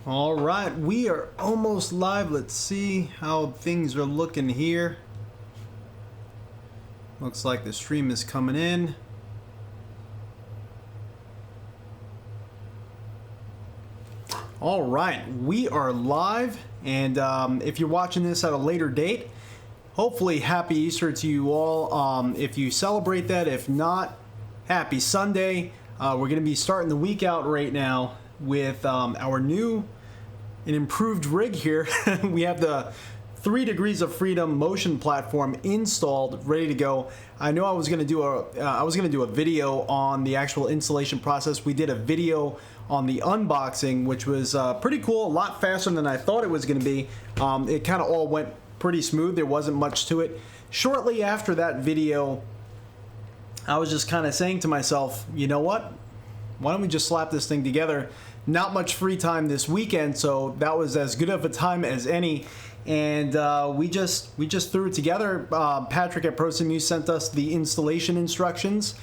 All right, we are almost live. Let's see how things are looking here. Looks like the stream is coming in. All right, we are live, and if you're watching this at a later date, hopefully happy Easter to you all. If you celebrate that, if not, happy Sunday. We're going to be starting the week out right now with our new and improved rig here. We have the 3 Degrees of Freedom motion platform installed, ready to go. I know I was going to do a video on the actual installation process. We did a video on the unboxing, which was pretty cool, a lot faster than I thought it was going to be. It kind of all went pretty smooth. There wasn't much to it. Shortly after that video, I was just kind of saying to myself, you know what? Why don't we just slap this thing together? Not much free time this weekend, so that was as good of a time as any. And we just threw it together. Patrick at Prosimu sent us the installation instructions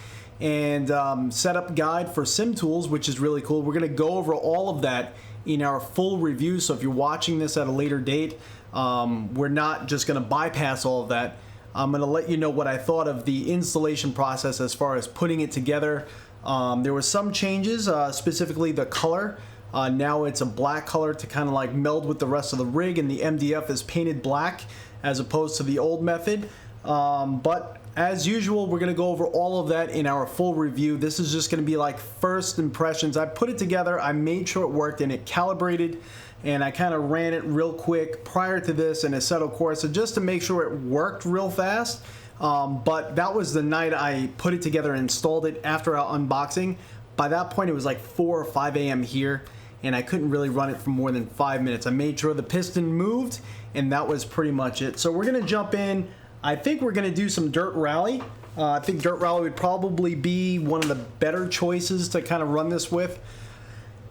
and setup guide for sim tools, which is really cool. We're going to go over all of that in our full review. So if you're watching this at a later date, we're not just going to bypass all of that. I'm going to let you know what I thought of the installation process as far as putting it together. There were some changes, specifically the color. Now it's a black color to kind of like meld with the rest of the rig, and the MDF is painted black as opposed to the old method. But as usual, we're going to go over all of that in our full review. This is just going to be like first impressions. I put it together, I made sure it worked, and it calibrated, and I kind of ran it real quick prior to this in a settled course, so just to make sure it worked real fast. But that was the night I put it together and installed it after our unboxing. By that point, it was like 4 or 5 a.m. here, and I couldn't really run it for more than 5 minutes. I made sure the piston moved, and that was pretty much it. So we're going to jump in. I think we're going to do some Dirt Rally. I think Dirt Rally would probably be one of the better choices to kind of run this with.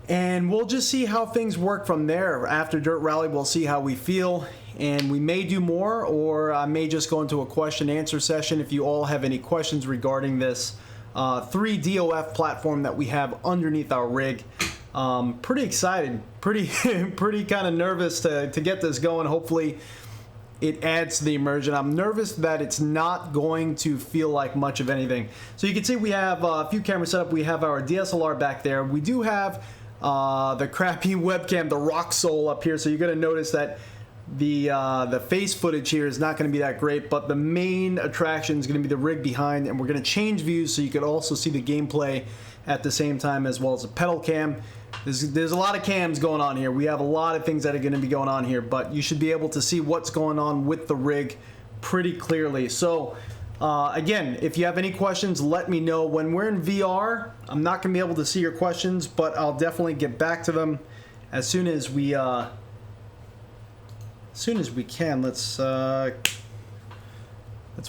And we'll just see how things work from there. After Dirt Rally, we'll see how we feel. And we may do more, or I may just go into a question and answer session if you all have any questions regarding this 3DOF platform that we have underneath our rig. Pretty excited, pretty kind of nervous to get this going. Hopefully it adds to the immersion. I'm nervous that it's not going to feel like much of anything. So you can see we have a few cameras set up. We have our DSLR back there. We do have the crappy webcam, the Rock Soul up here. So you're going to notice that the face footage here is not going to be that great, but the main attraction is going to be the rig behind, and we're going to change views so you can also see the gameplay at the same time, as well as a pedal cam. There's a lot of cams going on here. We have a lot of things that are going to be going on here, but you should be able to see what's going on with the rig pretty clearly. So again, if you have any questions, let me know. When we're in VR, I'm not going to be able to see your questions, but I'll definitely get back to them as soon as we can. That's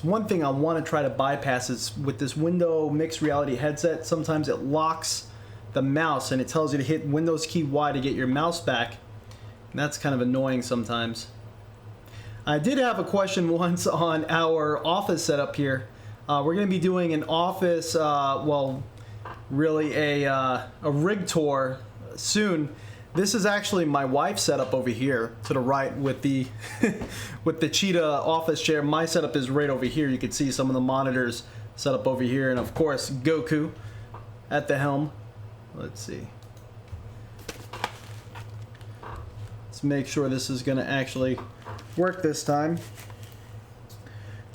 one thing I want to try to bypass is with this Windows mixed reality headset. Sometimes it locks the mouse and it tells you to hit Windows key Y to get your mouse back. And that's kind of annoying sometimes. I did have a question once on our office setup here. We're going to be doing an office, well, really a rig tour soon. This is actually my wife's setup over here to the right with the with the Cheetah office chair. My setup is right over here. You can see some of the monitors set up over here, and of course Goku at the helm. Let's see. Let's make sure this is going to actually work this time.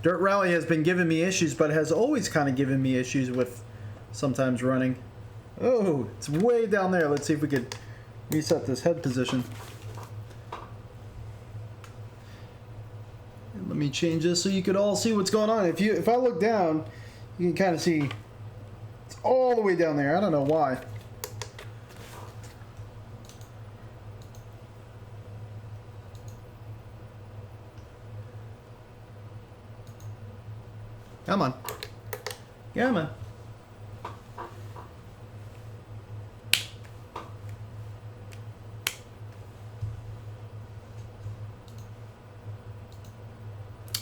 Dirt Rally has been giving me issues, but has always kind of given me issues with sometimes running. Oh, it's way down there. Let's see if we could reset this head position. And let me change this so you could all see what's going on. If I look down, you can kind of see it's all the way down there. I don't know why. Come on. Come on.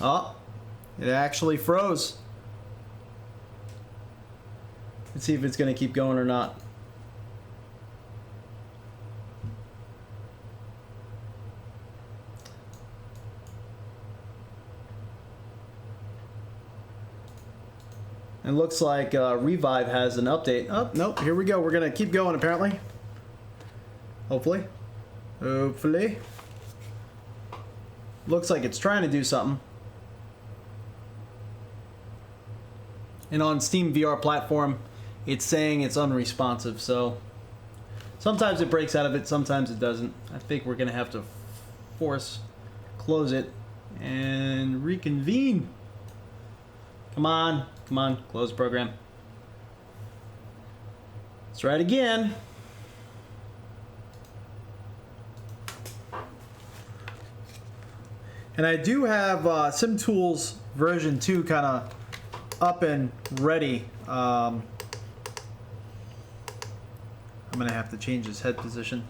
Oh, it actually froze. Let's see if it's going to keep going or not. It looks like Revive has an update. Oh, nope, here we go. We're gonna keep going apparently. Hopefully. Hopefully. Looks like it's trying to do something. And on Steam VR platform, it's saying it's unresponsive, so sometimes it breaks out of it, sometimes it doesn't. I think we're gonna have to close it and reconvene. Come on, come on, close program. Let's try it again. And I do have SimTools version 2 kind of up and ready. I'm gonna have to change his head position.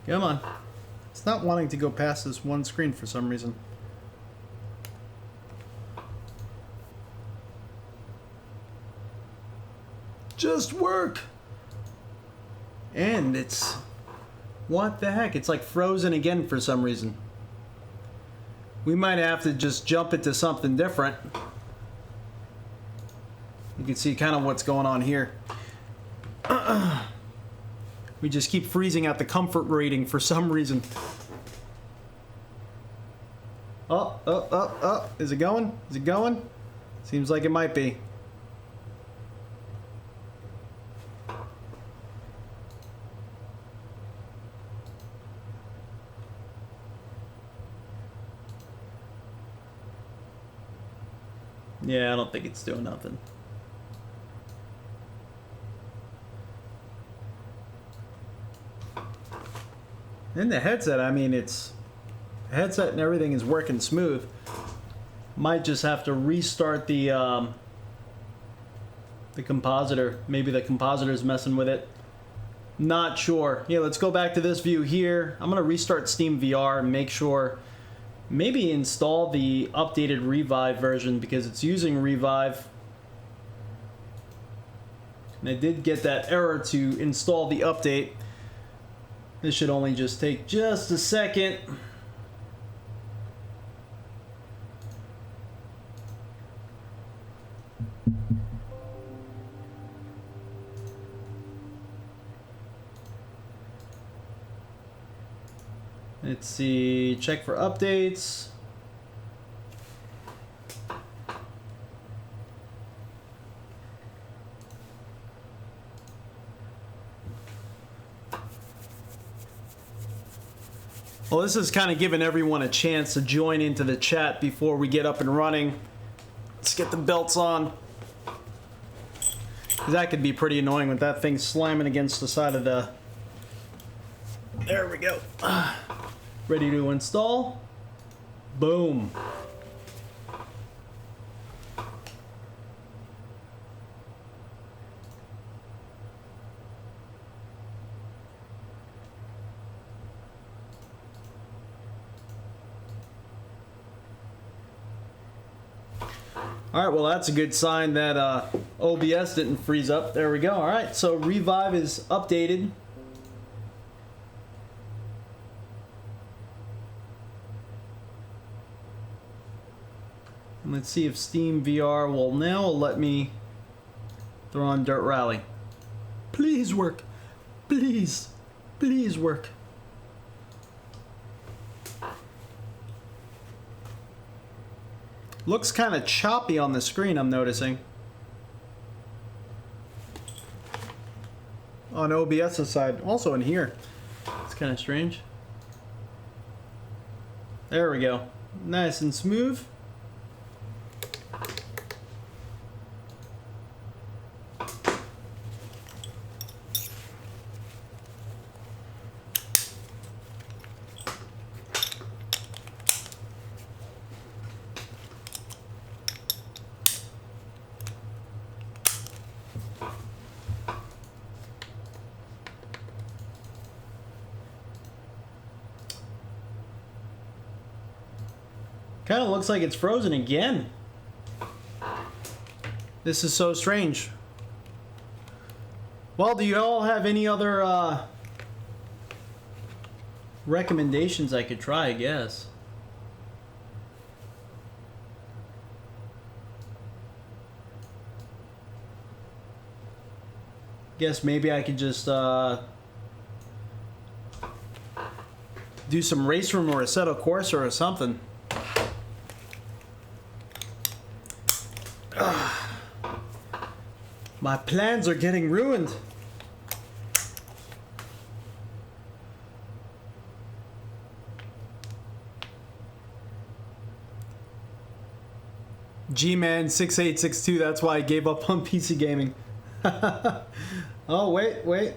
Come on. It's not wanting to go past this one screen for some reason. Just work. And it's... what the heck? It's like frozen again for some reason. We might have to just jump into something different. You can see kind of what's going on here. We just keep freezing out the comfort rating for some reason. Oh. Is it going? Is it going? Seems like it might be. Yeah, I don't think it's doing nothing. And the headset, I mean, it's... the headset and everything is working smooth. Might just have to restart the compositor. Maybe the compositor's messing with it. Not sure. Yeah, let's go back to this view here. I'm gonna restart Steam VR and make sure... maybe install the updated Revive version because it's using Revive. And I did get that error to install the update. This should only just take just a second. Let's see, check for updates. Well, this is kind of giving everyone a chance to join into the chat before we get up and running. Let's get the belts on. That could be pretty annoying with that thing slamming against the side of the... there we go. Ready to install. Boom. All right, well, that's a good sign that OBS didn't freeze up. There we go. All right, so Revive is updated. And let's see if Steam VR will now let me throw on Dirt Rally. Please work. Please. Please work. Looks kind of choppy on the screen, I'm noticing. On OBS's side, also in here. It's kind of strange. There we go. Nice and smooth. Kind of looks like it's frozen again. This is so strange. Well, do you all have any other recommendations I could try, I guess? Guess maybe I could just do some race room or Assetto Corsa or something. My plans are getting ruined. G-Man 6862, that's why I gave up on PC gaming. Oh, wait.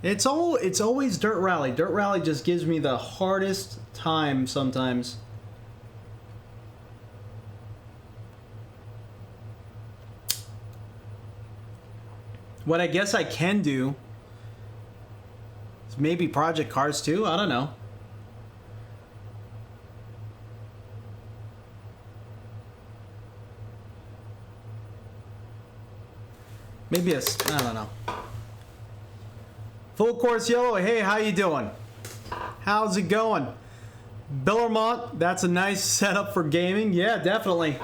It's always Dirt Rally. Dirt Rally just gives me the hardest time sometimes. What I guess I can do is maybe Project Cars 2. I don't know. Maybe I don't know. Full Course Yellow, hey, how you doing? How's it going? Billermont, that's a nice setup for gaming. Yeah, definitely.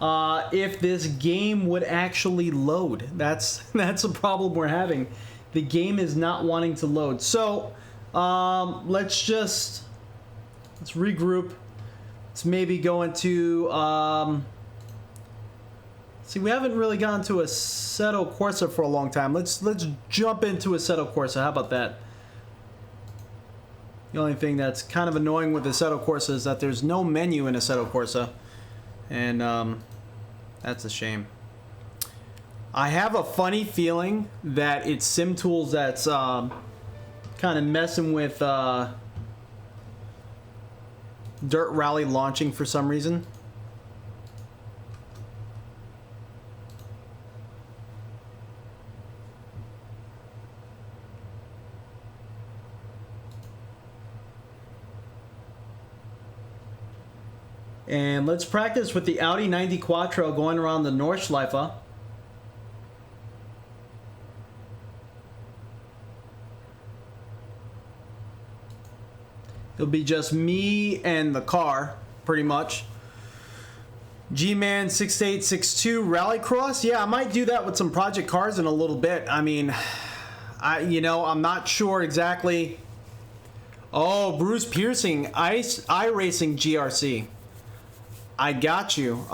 If this game would actually load, that's a problem we're having. The game is not wanting to load. So let's regroup. Let's maybe go into see, we haven't really gone to Assetto Corsa for a long time. Let's jump into Assetto Corsa. How about that? The only thing that's kind of annoying with Assetto Corsa is that there's no menu in Assetto Corsa, and that's a shame. I have a funny feeling that it's SimTools that's kind of messing with Dirt Rally launching for some reason. And let's practice with the Audi 90 Quattro going around the Nordschleife. It'll be just me and the car, pretty much. G-Man 6862 Rallycross. Yeah, I might do that with some Project Cars in a little bit. I mean, I'm not sure exactly. Oh, Bruce Piercing, Iracing GRC. I got you.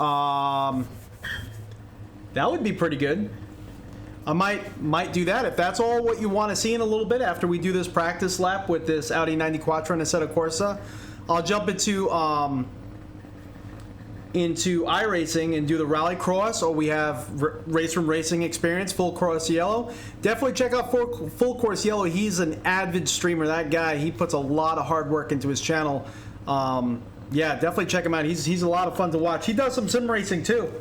That would be pretty good. I might do that if that's all what you want to see in a little bit after we do this practice lap with this Audi 90 Quattro and Assetto Corsa. I'll jump into iRacing and do the Rallycross, or we have Race Room Racing Experience, Full Course Yellow. Definitely check out Full Course Yellow. He's an avid streamer. That guy, he puts a lot of hard work into his channel. Yeah, definitely check him out. He's a lot of fun to watch. He does some sim racing too.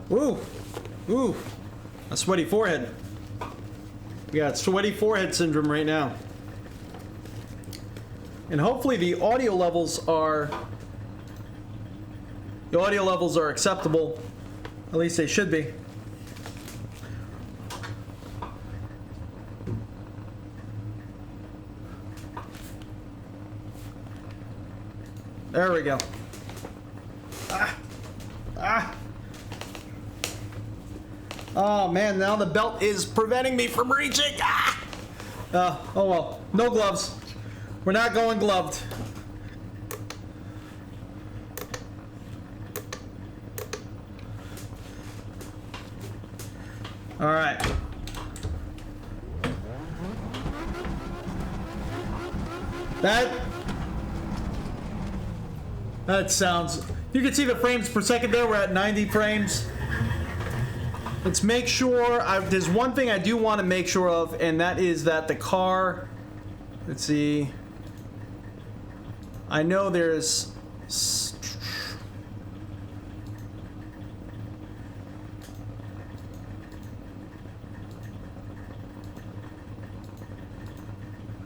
Ooh, a sweaty forehead. We got sweaty forehead syndrome right now. And hopefully the audio levels are acceptable. At least they should be. There we go. Oh man, now the belt is preventing me from reaching. Oh well, no gloves. We're not going gloved. All right. That sounds... You can see the frames per second there. We're at 90 frames. Let's make sure... there's one thing I do want to make sure of, and that is that the car... Let's see... I know there's...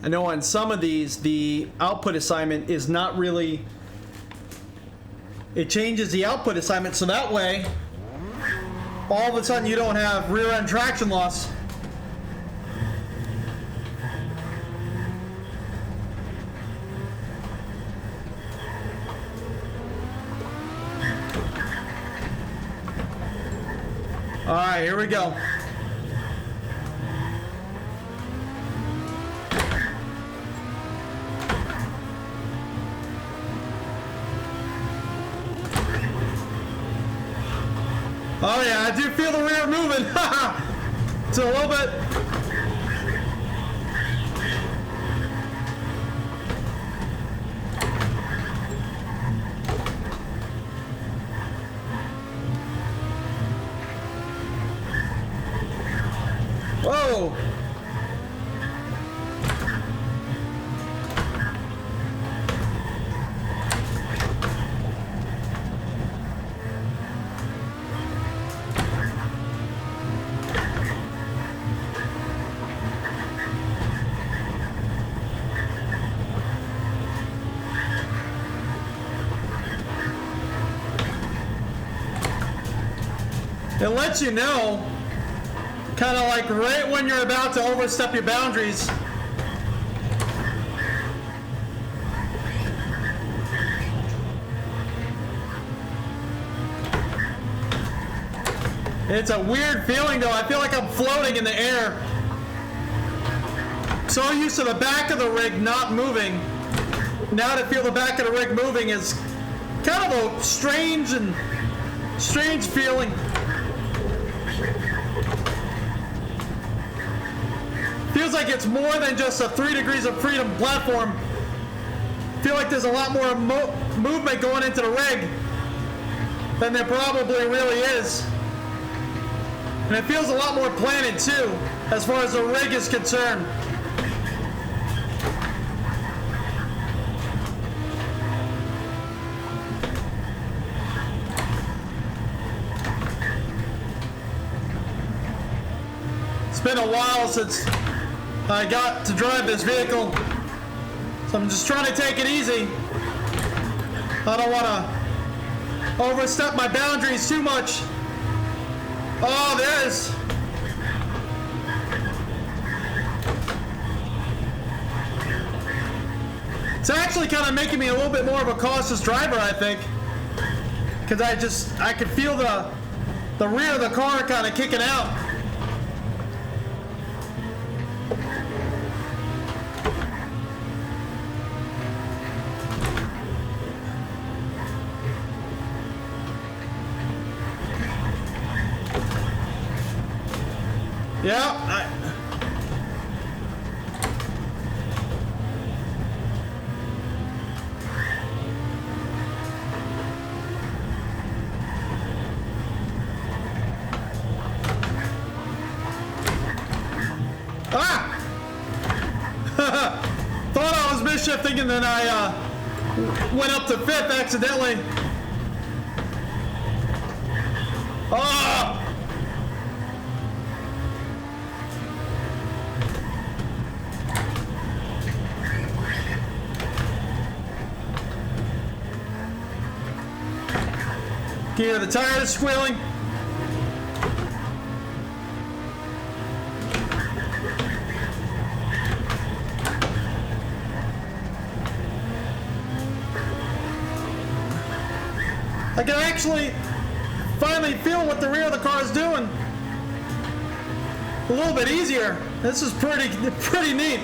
I know on some of these, the output assignment is not really, it changes the output assignment so that way, all of a sudden you don't have rear end traction loss. All right, here we go. Oh yeah, I do feel the rear moving. It's a little bit. Whoa. It lets you know, kind of like right when you're about to overstep your boundaries. It's a weird feeling though. I feel like I'm floating in the air. So used to the back of the rig not moving. Now to feel the back of the rig moving is kind of a strange feeling. Feels like it's more than just a 3 degrees of freedom platform. Feel like there's a lot more movement going into the rig than there probably really is. And it feels a lot more planted too, as far as the rig is concerned. It's been a while since I got to drive this vehicle, so I'm just trying to take it easy. I don't want to overstep my boundaries too much. Oh, there is. It's actually kind of making me a little bit more of a cautious driver, I think, because I could feel the rear of the car kind of kicking out. Yeah, thought I was misshifting and then I went up to fifth accidentally. Ah! Gear, the tire is squealing. I can actually finally feel what the rear of the car is doing. A little bit easier. This is pretty neat.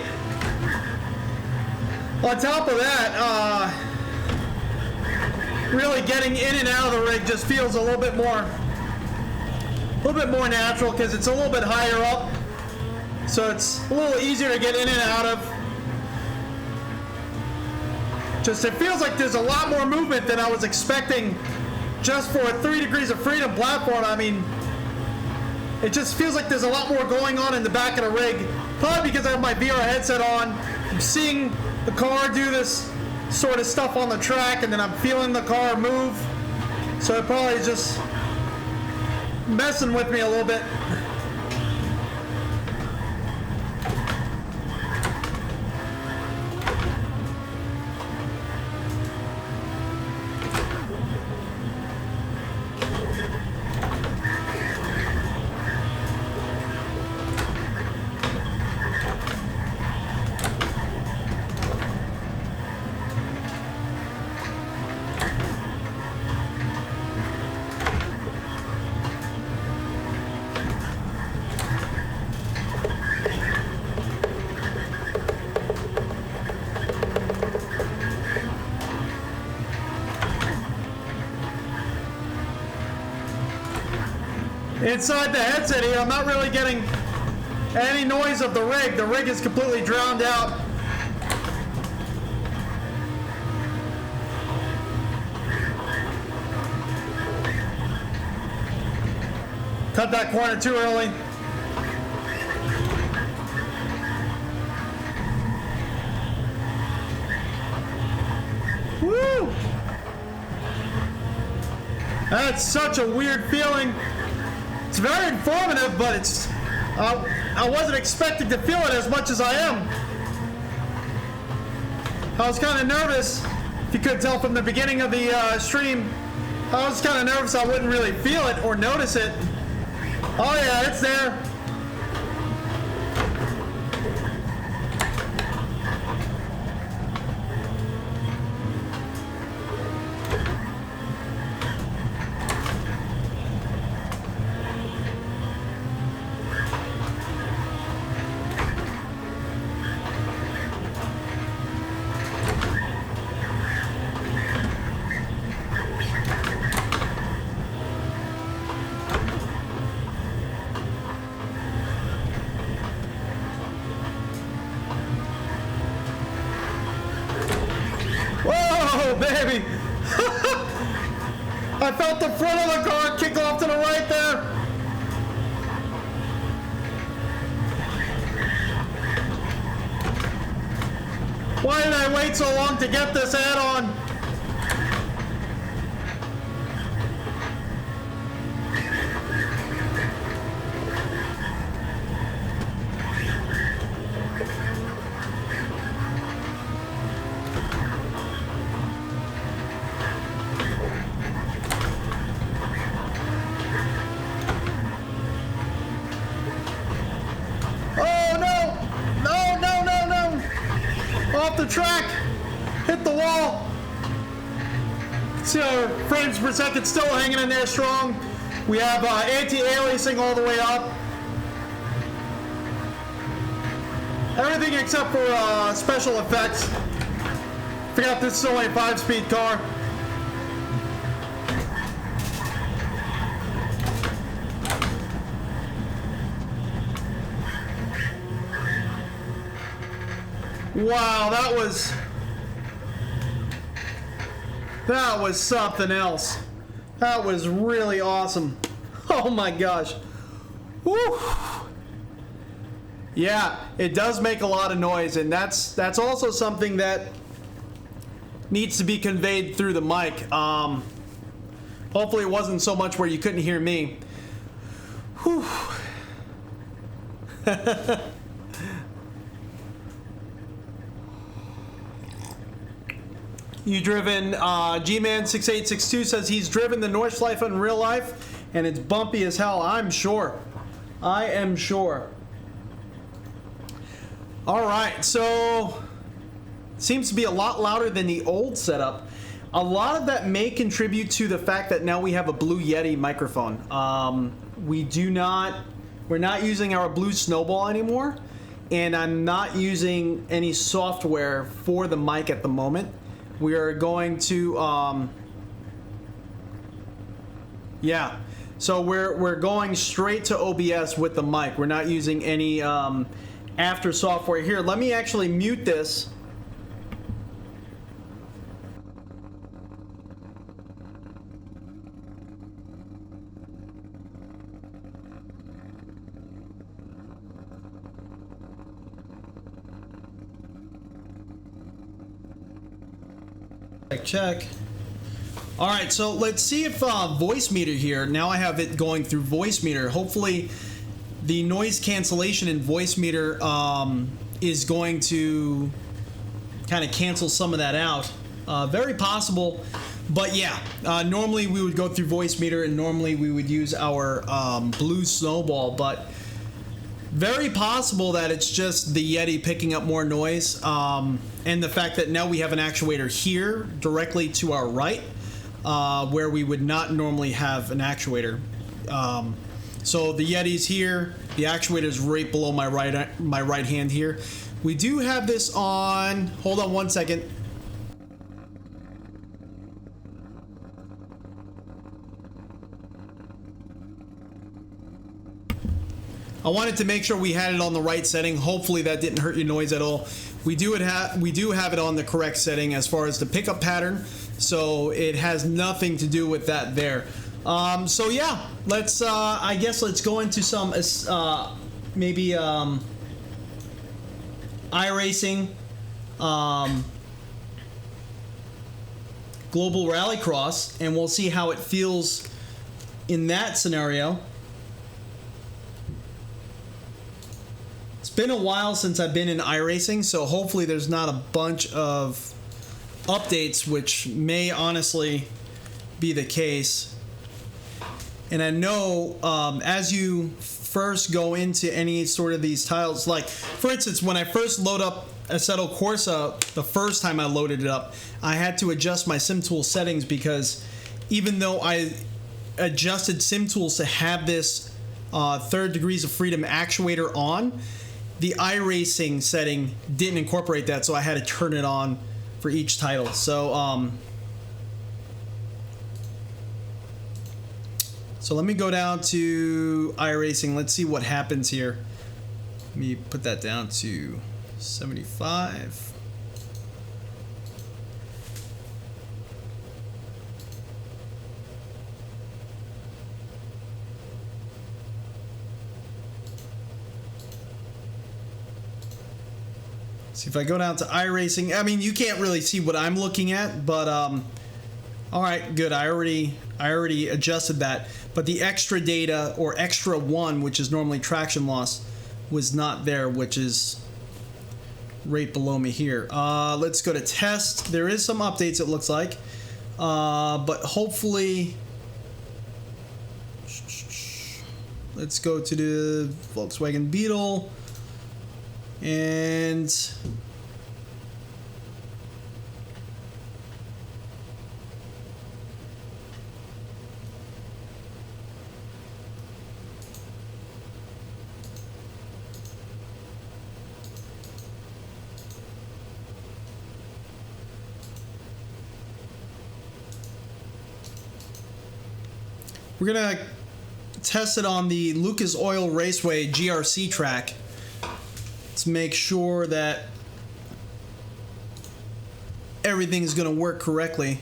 On top of that, really getting in and out of the rig just feels a little bit more natural because it's a little bit higher up, so it's a little easier to get in and out of. Just it feels like there's a lot more movement than I was expecting just for a 3 degrees of freedom platform. I mean, it just feels like there's a lot more going on in the back of the rig, probably because I have my VR headset on. I'm seeing the car do this sort of stuff on the track, and then I'm feeling the car move, so it probably is just messing with me a little bit. inside the headset here. I'm not really getting any noise of the rig. The rig is completely drowned out. Cut that corner too early. Woo! That's such a weird feeling. It's very informative, but it's I wasn't expecting to feel it as much as I am. I was kind of nervous. If you could tell from the beginning of the stream, I was kind of nervous I wouldn't really feel it or notice it. Oh yeah, it's there. Baby! I felt the front of the car kick off to the right there. Why did I wait so long to get this add-on? The track hit the wall. See our frames per second still hanging in there strong. We have anti-aliasing all the way up. Everything except for special effects. Forgot this is only a 5-speed car. Wow, that was something else. That was really awesome. Oh my gosh. Woo. Yeah, it does make a lot of noise, and that's also something that needs to be conveyed through the mic. Hopefully it wasn't so much where you couldn't hear me. Whew. You driven, G-Man6862 says he's driven the Nordschleife in real life, and it's bumpy as hell. I'm sure. I am sure. All right, so seems to be a lot louder than the old setup. A lot of that may contribute to the fact that now we have a Blue Yeti microphone. We're not using our Blue Snowball anymore, and I'm not using any software for the mic at the moment. We are going to, yeah. So we're going straight to OBS with the mic. We're not using any after software here. Let me actually mute this. Check. All right, so let's see if voice meter here. Now I have it going through voice meter. Hopefully the noise cancellation in voice meter is going to kind of cancel some of that out. Very possible, but yeah, normally we would go through voice meter, and normally we would use our Blue Snowball, but very possible that it's just the Yeti picking up more noise, and the fact that now we have an actuator here directly to our right, where we would not normally have an actuator. So the Yeti's here, the actuator's right below my right hand here. We do have this on. Hold on one second. I wanted to make sure we had it on the right setting. Hopefully that didn't hurt your noise at all. We do have it on the correct setting as far as the pickup pattern, so it has nothing to do with that there. So yeah, let's I guess let's go into some maybe Iracing, Global Rallycross, and we'll see how it feels in that scenario. It's been a while since I've been in Iracing, so hopefully there's not a bunch of updates, which may honestly be the case. And I know as you first go into any sort of these titles, like for instance, when I first load up Assetto Corsa, the first time I loaded it up, I had to adjust my SimTool settings, because even though I adjusted SimTools to have this third degrees of freedom actuator on, the Iracing setting didn't incorporate that, so I had to turn it on for each title. So so let me go down to Iracing. Let's see what happens here. Let me put that down to 75. See if I go down to Iracing. I mean, you can't really see what I'm looking at, but all right, good. I already adjusted that, but the extra data, or extra one, which is normally traction loss, was not there, which is right below me here. Let's go to test. There is some updates, it looks like, but hopefully, let's go to the Volkswagen Beetle, and we're gonna test it on the Lucas Oil Raceway GRC track. Let's make sure that everything is gonna work correctly.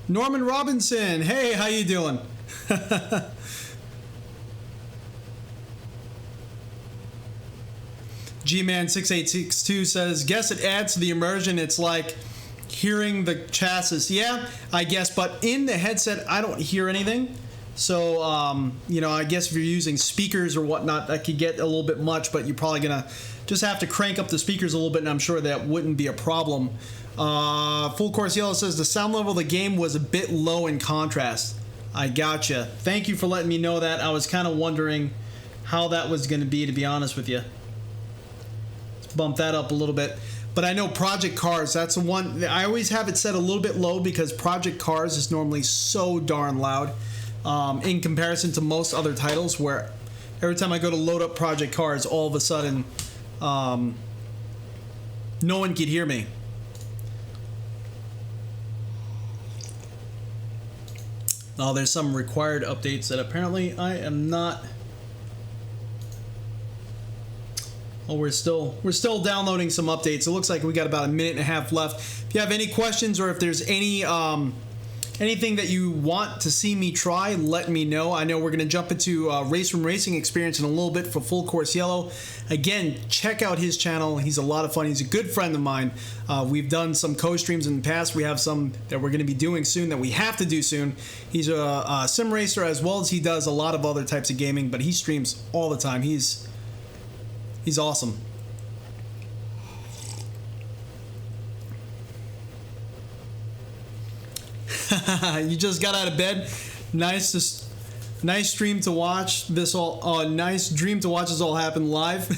Norman Robinson, hey, how you doing? Gman6862 says, guess it adds to the immersion. It's like hearing the chassis. Yeah, I guess, but in the headset, I don't hear anything. So, you know, I guess if you're using speakers or whatnot, that could get a little bit much, but you're probably gonna just have to crank up the speakers a little bit, and I'm sure that wouldn't be a problem. Full Course Yellow says, the sound level of the game was a bit low in contrast. I gotcha. Thank you for letting me know that. I was kind of wondering how that was going to be honest with you. Let's bump that up a little bit. But I know Project Cars, that's the one. I always have it set a little bit low because Project Cars is normally so darn loud in comparison to most other titles, where every time I go to load up Project Cars, all of a sudden no one could hear me. Oh, there's some required updates that apparently I am not. Oh, we're still downloading some updates. It looks like we got about a minute and a half left. If you have any questions, or if there's any anything that you want to see me try, let me know. I know we're going to jump into Race Room Racing Experience in a little bit for Full Course Yellow. Again, check out his channel. He's a lot of fun. He's a good friend of mine. We've done some co-streams in the past. We have some that we're going to be doing soon, that we have to do soon. He's a sim racer, as well as he does a lot of other types of gaming, but he streams all the time. He's awesome. You just got out of bed. Nice stream to watch. Nice dream to watch this all happen live.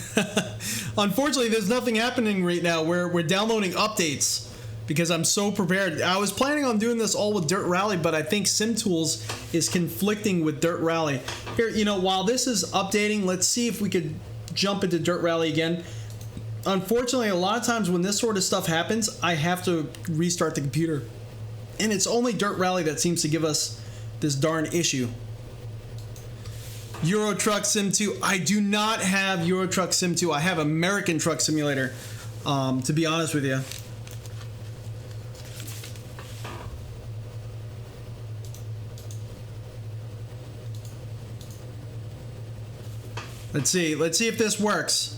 Unfortunately, there's nothing happening right now. We're downloading updates because I'm so prepared. I was planning on doing this all with Dirt Rally, but I think SimTools is conflicting with Dirt Rally. Here, you know, while this is updating, let's see if we could jump into Dirt Rally again. Unfortunately, a lot of times when this sort of stuff happens, I have to restart the computer. And it's only Dirt Rally that seems to give us this darn issue. Euro Truck Sim 2. I do not have Euro Truck Sim 2. I have American Truck Simulator, to be honest with you. Let's see if this works.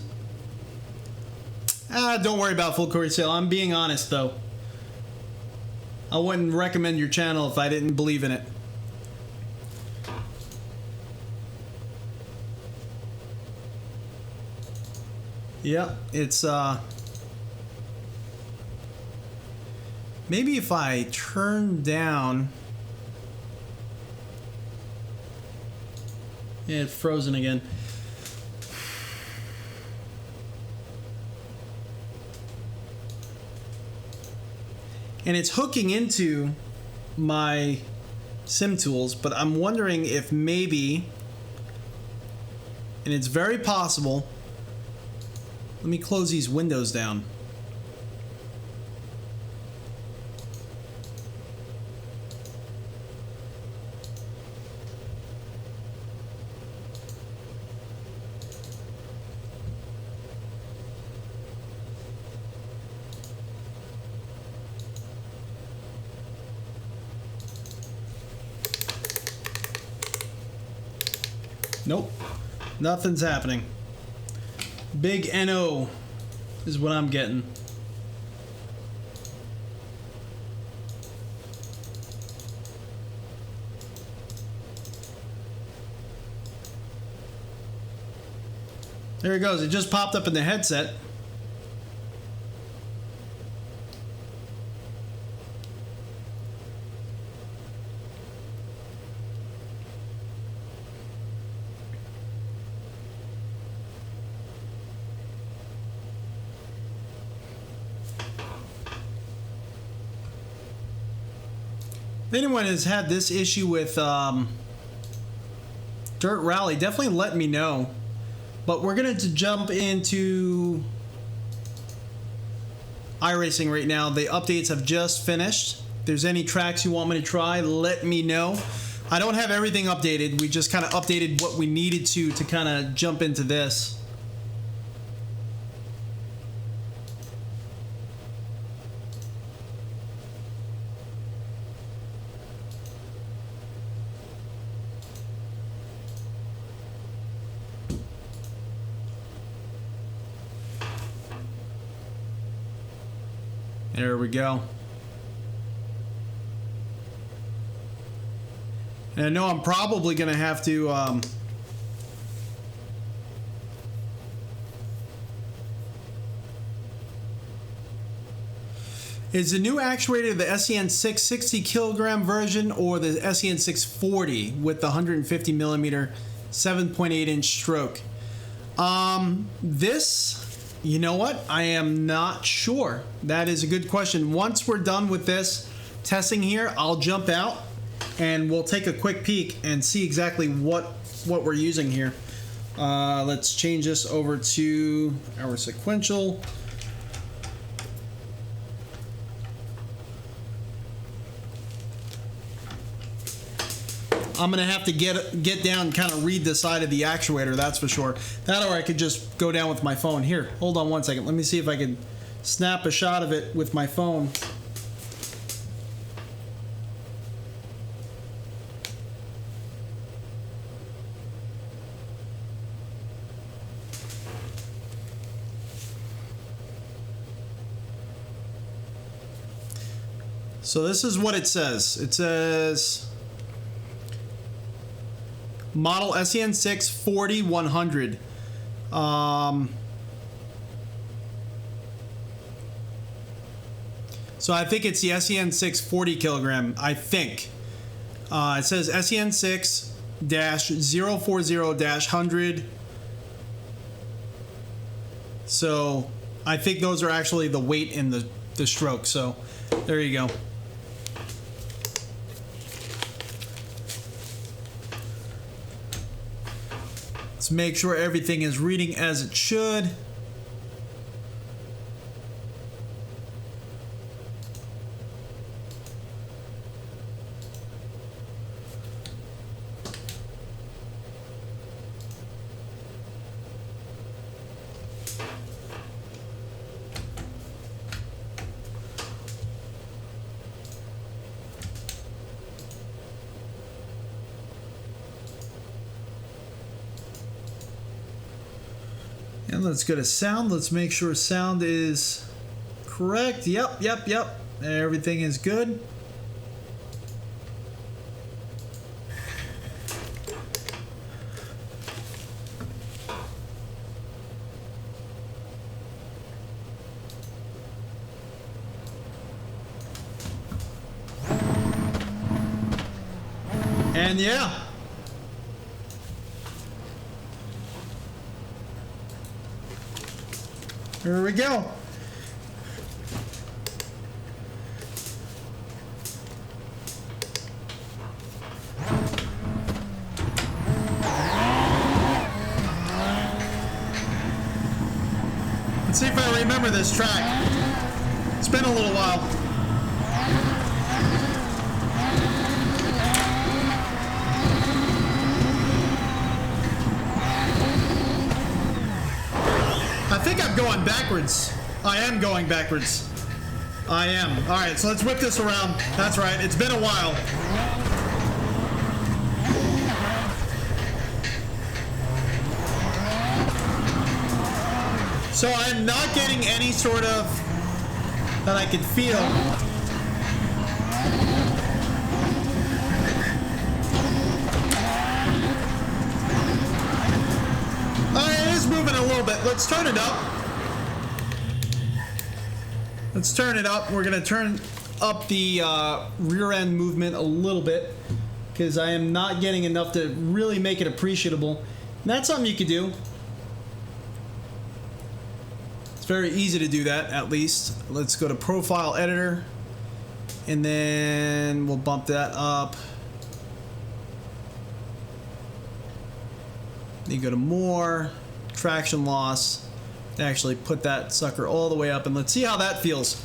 Don't worry about full Corey sale. I'm being honest though. I wouldn't recommend your channel if I didn't believe in it. Yeah, it's maybe if I turn down. Yeah, it's frozen again. And it's hooking into my sim tools, but I'm wondering if maybe, and it's very possible, let me close these windows down. Nope, nothing's happening. Big NO is what I'm getting. There it goes. It just popped up in the headset. If anyone has had this issue with Dirt Rally, definitely let me know. But we're going to jump into Iracing right now. The updates have just finished. If there's any tracks you want me to try, let me know. I don't have everything updated. We just kind of updated what we needed to kind of jump into this. There we go. And I know I'm probably going to have to is the new actuator the SEN 660 kilogram version or the SEN 640 with the 150 millimeter 7.8 inch stroke? This, you know what? I am not sure. That is a good question. Once we're done with this testing here, I'll jump out and we'll take a quick peek and see exactly what we're using here. Let's change this over to our sequential. I'm gonna have to get down and kind of read the side of the actuator, that's for sure. That, or I could just go down with my phone. Here, hold on one second. Let me see if I can snap a shot of it with my phone. So this is what it says. It says model SEN 640 100. So I think it's the SEN 640 kilogram, I think. It says SEN 6-040-100. So I think those are actually the weight in the stroke. So there you go. Let's make sure everything is reading as it should. And let's go to sound. Let's make sure sound is correct. Yep. Everything is good. And yeah. Here we go. Let's see if I remember this track. It's been a little while. I think I'm going backwards. I am going backwards. I am. All right, so let's whip this around. That's right. It's been a while. So I'm not getting any sort of that I can feel. It is moving a little bit. Let's turn it up. Let's turn it up. We're gonna turn up the rear end movement a little bit because I am not getting enough to really make it appreciable. And that's something you could do. It's very easy to do that, at least. Let's go to Profile Editor, and then we'll bump that up. Then you go to More, Traction Loss. Actually put that sucker all the way up, and let's see how that feels.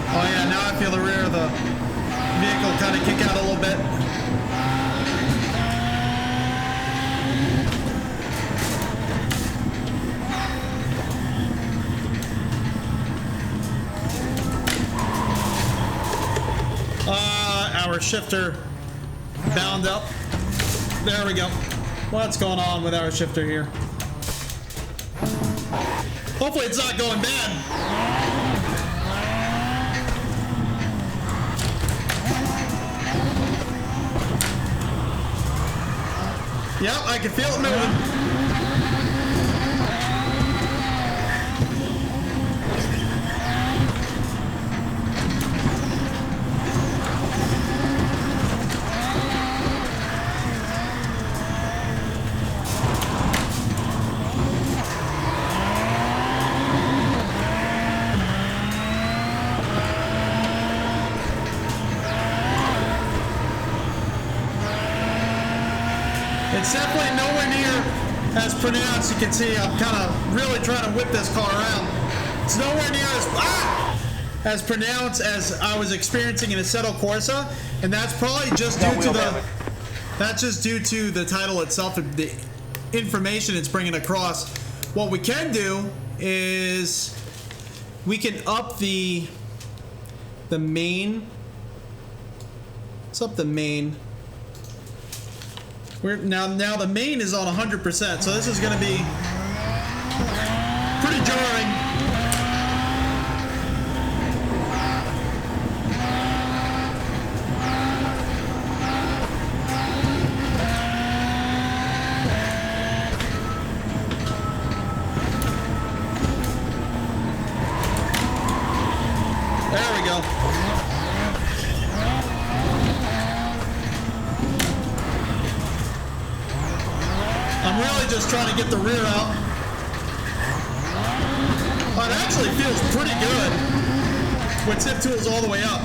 Oh yeah, now I feel the rear of the vehicle kind of kick out a little bit. Our shifter bound up. There we go. What's going on with our shifter here? Hopefully it's not going bad. Yep, I can feel it moving. It's definitely nowhere near as pronounced. You can see I'm kind of really trying to whip this car around. It's nowhere near as pronounced as I was experiencing in Assetto Corsa, and that's probably just due to the title itself, the information it's bringing across. What we can do is we can up the main. Let's up the main. Now the main is on 100%, so this is going to be pretty jarring. There we go. I'm really just trying to get the rear out. Oh, it actually feels pretty good with tip tools all the way up.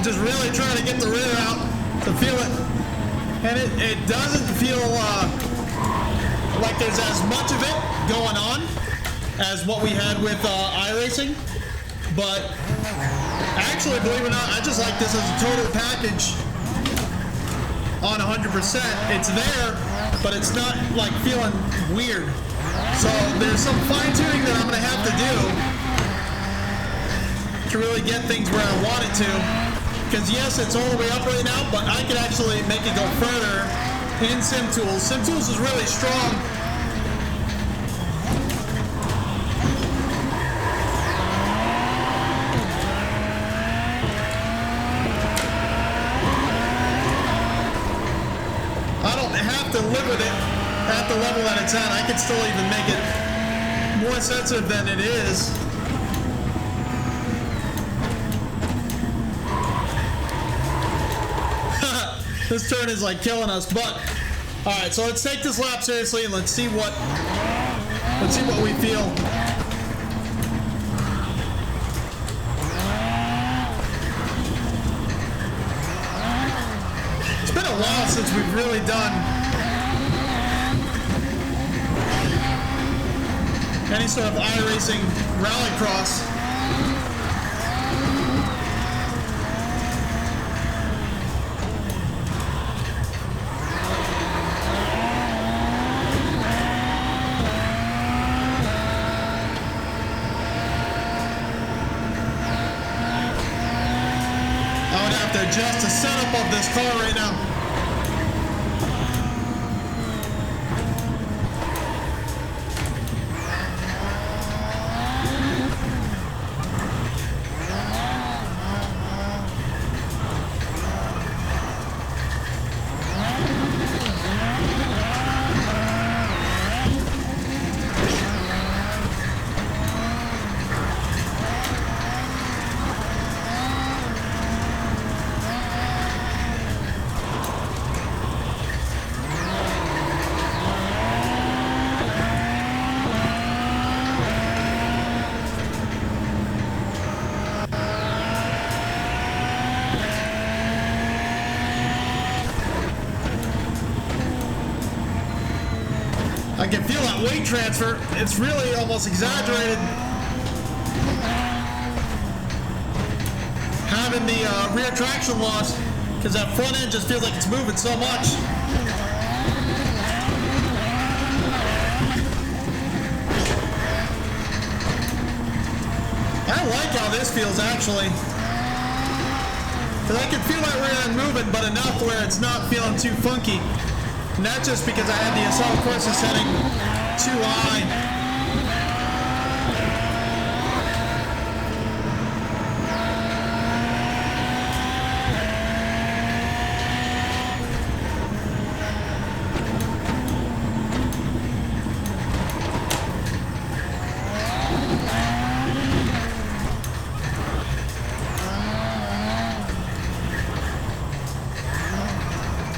I'm just really trying to get the rear out to feel it. And it doesn't feel like there's as much of it going on as what we had with Iracing. But actually, believe it or not, I just like this as a total package on 100%. It's there, but it's not like feeling weird. So there's some fine tuning that I'm gonna have to do to really get things where I want it to. Because yes, it's all the way up right now, but I could actually make it go further in SimTools. SimTools is really strong. I don't have to live with it at the level that it's at. I can still even make it more sensitive than it is. This turn is like killing us, but all right. So let's take this lap seriously and let's see what we feel. It's been a while since we've really done any sort of Iracing Rallycross. Just the setup of this car right now. I can feel that weight transfer. It's really almost exaggerated. Having the rear traction loss, because that front end just feels like it's moving so much. I like how this feels actually. Because I can feel that rear end moving, but enough where it's not feeling too funky. Not just because I had the assault courses setting too high.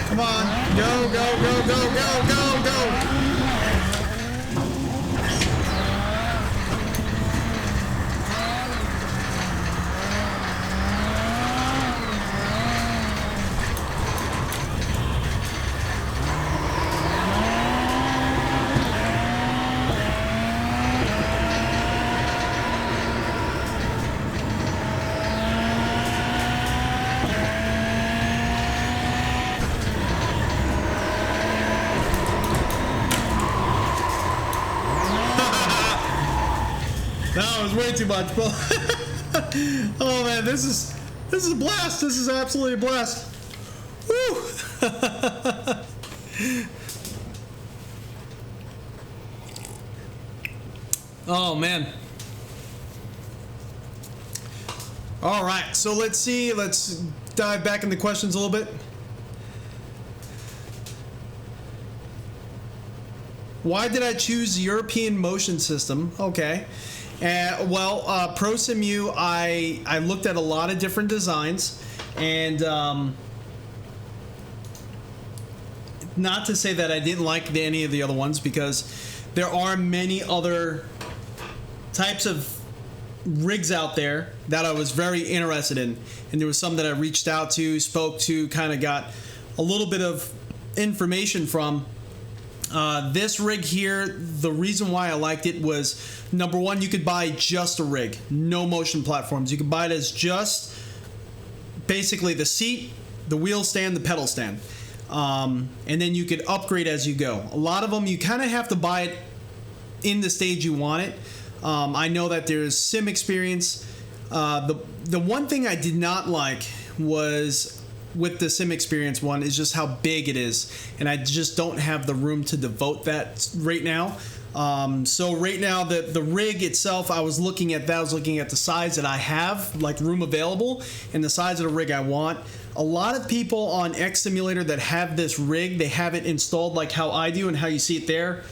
Come on, go, go, go, go, go, go, go. That was way too much, bro. Oh man, this is a blast. This is absolutely a blast. Woo! Oh man. All right, so let's see. Let's dive back into questions a little bit. Why did I choose European motion system? Okay. Well, Prosimu, I looked at a lot of different designs, and not to say that I didn't like any of the other ones, because there are many other types of rigs out there that I was very interested in, and there was some that I reached out to, spoke to, kind of got a little bit of information from. This rig here, the reason why I liked it was, number one, you could buy just a rig, no motion platforms. You could buy it as just basically the seat, the wheel stand, the pedal stand. And then you could upgrade as you go. A lot of them, you kind of have to buy it in the stage you want it. I know that there's sim experience. The one thing I did not like was with the sim experience one is just how big it is, and I just don't have the room to devote that right now. So right now the rig itself, I was looking at the size that I have, like room available, and the size of the rig I want. A lot of people on X Simulator that have this rig, they have it installed like how I do and how you see it there,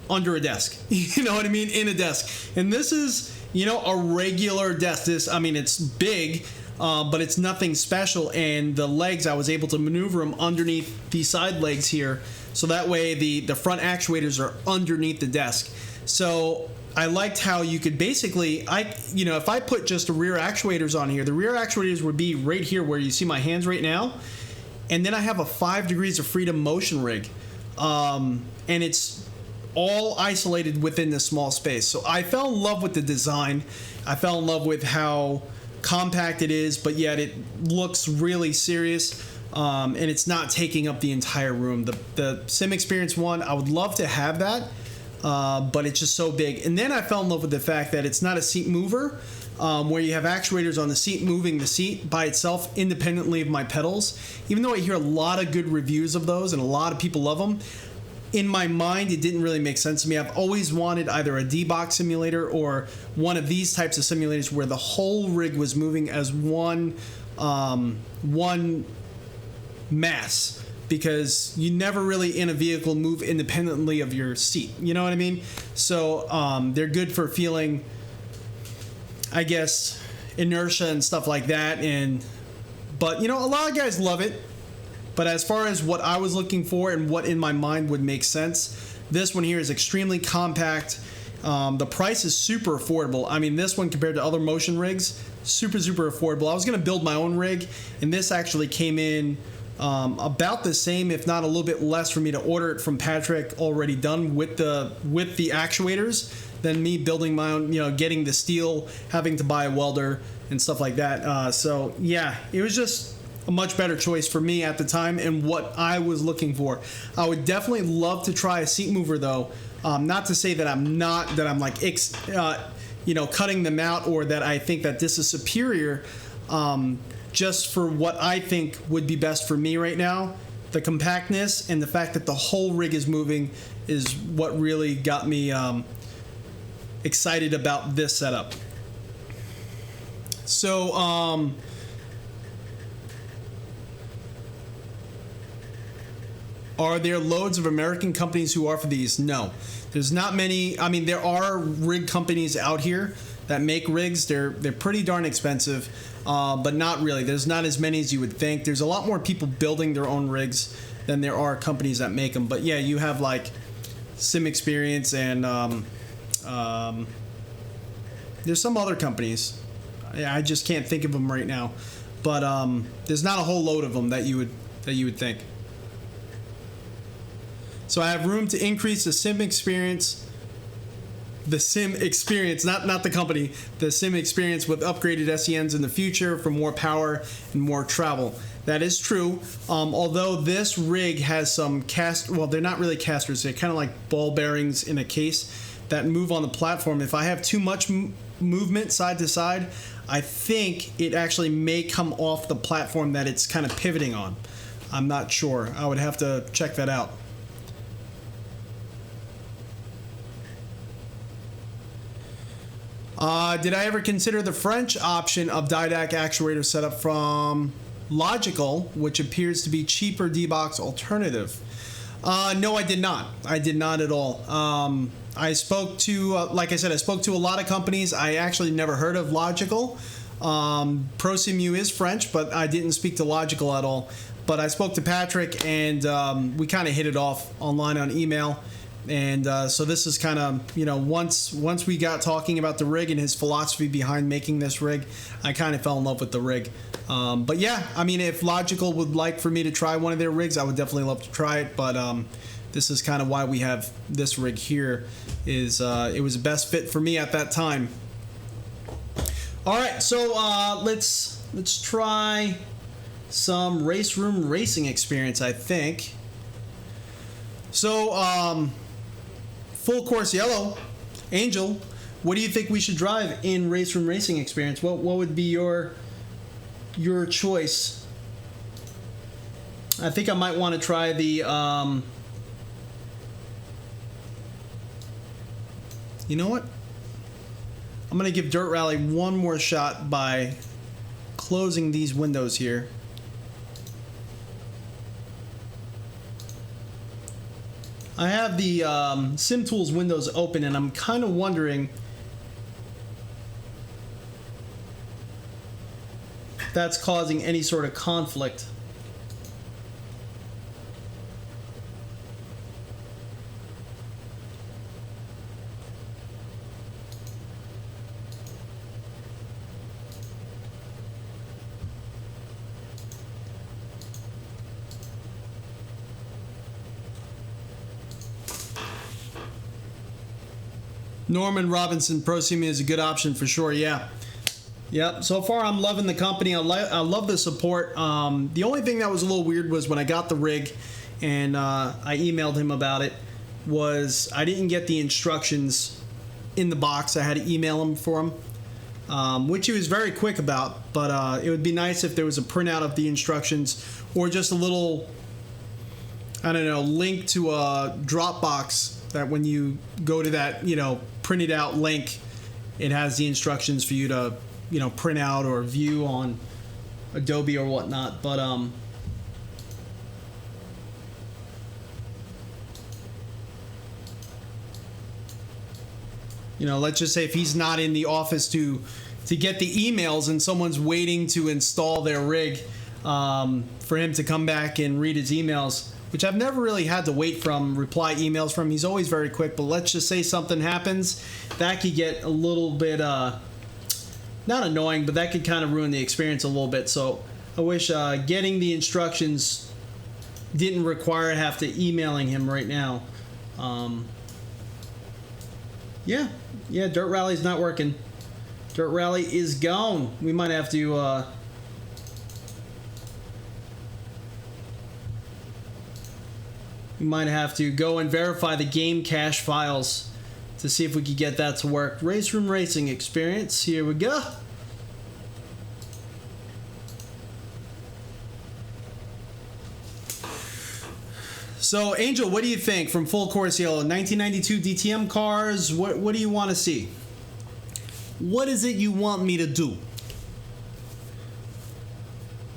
under a desk. You know what I mean? In a desk. And this is, you know, a regular desk. It's big, but it's nothing special. And the legs, I was able to maneuver them underneath the side legs here. So that way the front actuators are underneath the desk. So I liked how you could basically, if I put just the rear actuators on here, the rear actuators would be right here where you see my hands right now. And then I have a 5 degrees of freedom motion rig. And it's all isolated within this small space. So I fell in love with the design. I fell in love with how compact it is, but yet it looks really serious. And it's not taking up the entire room. The Sim Experience one, I would love to have that, but it's just so big. And then I fell in love with the fact that it's not a seat mover, where you have actuators on the seat moving the seat by itself independently of my pedals. Even though I hear a lot of good reviews of those and a lot of people love them, in my mind, it didn't really make sense to me. I've always wanted either a D-Box simulator or one of these types of simulators where the whole rig was moving as one mass, because you never really in a vehicle move independently of your seat. You know what I mean? So they're good for feeling, I guess, inertia and stuff like that. But a lot of guys love it. But as far as what I was looking for and what in my mind would make sense, this one here is extremely compact. The price is super affordable. I mean, this one compared to other motion rigs, super affordable. I was going to build my own rig, and this actually came in about the same, if not a little bit less, for me to order it from Patriot already done with the actuators than me building my own, getting the steel, having to buy a welder and stuff like that. So yeah, it was just a much better choice for me at the time and what I was looking for. I would definitely love to try a seat mover though. Not to say that I'm cutting them out or that I think that this is superior. Just for what I think would be best for me right now, the compactness and the fact that the whole rig is moving is what really got me excited about this setup. So are there loads of American companies who offer these? No. There's not many. I mean, there are rig companies out here that make rigs. They're pretty darn expensive, but not really. There's not as many as you would think. There's a lot more people building their own rigs than there are companies that make them. But yeah, you have like Sim Experience and there's some other companies. I just can't think of them right now. But there's not a whole load of them that you would think. So I have room to increase the sim experience, not the company, the sim experience with upgraded SENs in the future for more power and more travel. That is true. Although this rig has some they're not really casters, they're kind of like ball bearings in a case that move on the platform. If I have too much movement side to side, I think it actually may come off the platform that it's kind of pivoting on. I'm not sure. I would have to check that out. Did I ever consider the French option of DiDAC actuator setup from Logical, which appears to be cheaper D-Box alternative? No, I did not. I did not at all. I spoke to, like I said, I spoke to a lot of companies. I actually never heard of Logical. Prosimu is French, but I didn't speak to Logical at all. But I spoke to Patrick, and we kind of hit it off online on email. And so this is kind of, you know, once we got talking about the rig and his philosophy behind making this rig, I kind of fell in love with the rig. But yeah, I mean, if Logical would like for me to try one of their rigs, I would definitely love to try it. But this is kind of why we have this rig here. Is it was the best fit for me at that time. All right, so let's try some race room racing experience, I think. So full course yellow, Angel, what do you think we should drive in race room racing experience? What would be your choice? I think I might want to try the you know what? I'm going to give Dirt Rally one more shot by closing these windows here. I have the SimTools windows open, and I'm kind of wondering if that's causing any sort of conflict. Norman Robinson, Prosimu is a good option for sure. Yeah. Yep. So far, I'm loving the company. I love the support. The only thing that was a little weird was when I got the rig and I emailed him about it, was I didn't get the instructions in the box. I had to email him for them, which he was very quick about. But it would be nice if there was a printout of the instructions or just a little, I don't know, link to a Dropbox that when you go to that, you know, printed out link, it has the instructions for you to, you know, print out or view on Adobe or whatnot. But you know, let's just say if he's not in the office to get the emails and someone's waiting to install their rig, for him to come back and read his emails, which I've never really had to wait from, reply emails from. He's always very quick, but let's just say something happens, that could get a little bit, not annoying, but that could kind of ruin the experience a little bit. So I wish getting the instructions didn't require have to emailing him right now. Yeah, Dirt Rally's not working. Dirt Rally is gone. We might have to go and verify the game cache files to see if we could get that to work. Race room racing experience. Here we go. So, Angel, what do you think from Full Course Yellow? 1992 DTM cars. What do you want to see? What is it you want me to do?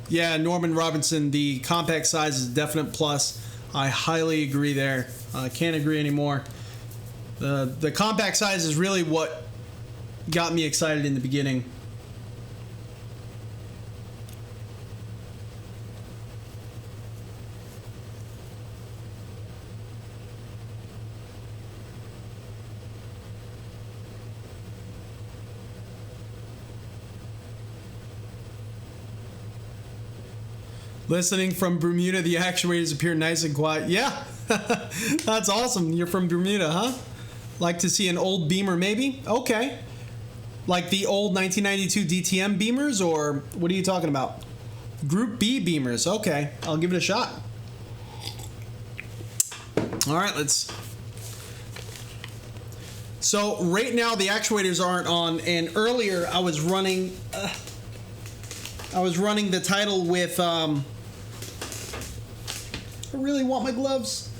Yeah, Norman Robinson, the compact size is a definite plus. I highly agree there. I can't agree anymore. The compact size is really what got me excited in the beginning. Listening from Bermuda, the actuators appear nice and quiet. Yeah, that's awesome. You're from Bermuda, huh? Like to see an old Beamer, maybe? Okay. Like the old 1992 DTM Beamers, or what are you talking about? Group B Beamers. Okay, I'll give it a shot. All right, let's. So right now the actuators aren't on, and earlier I was running the title with. I really want my gloves.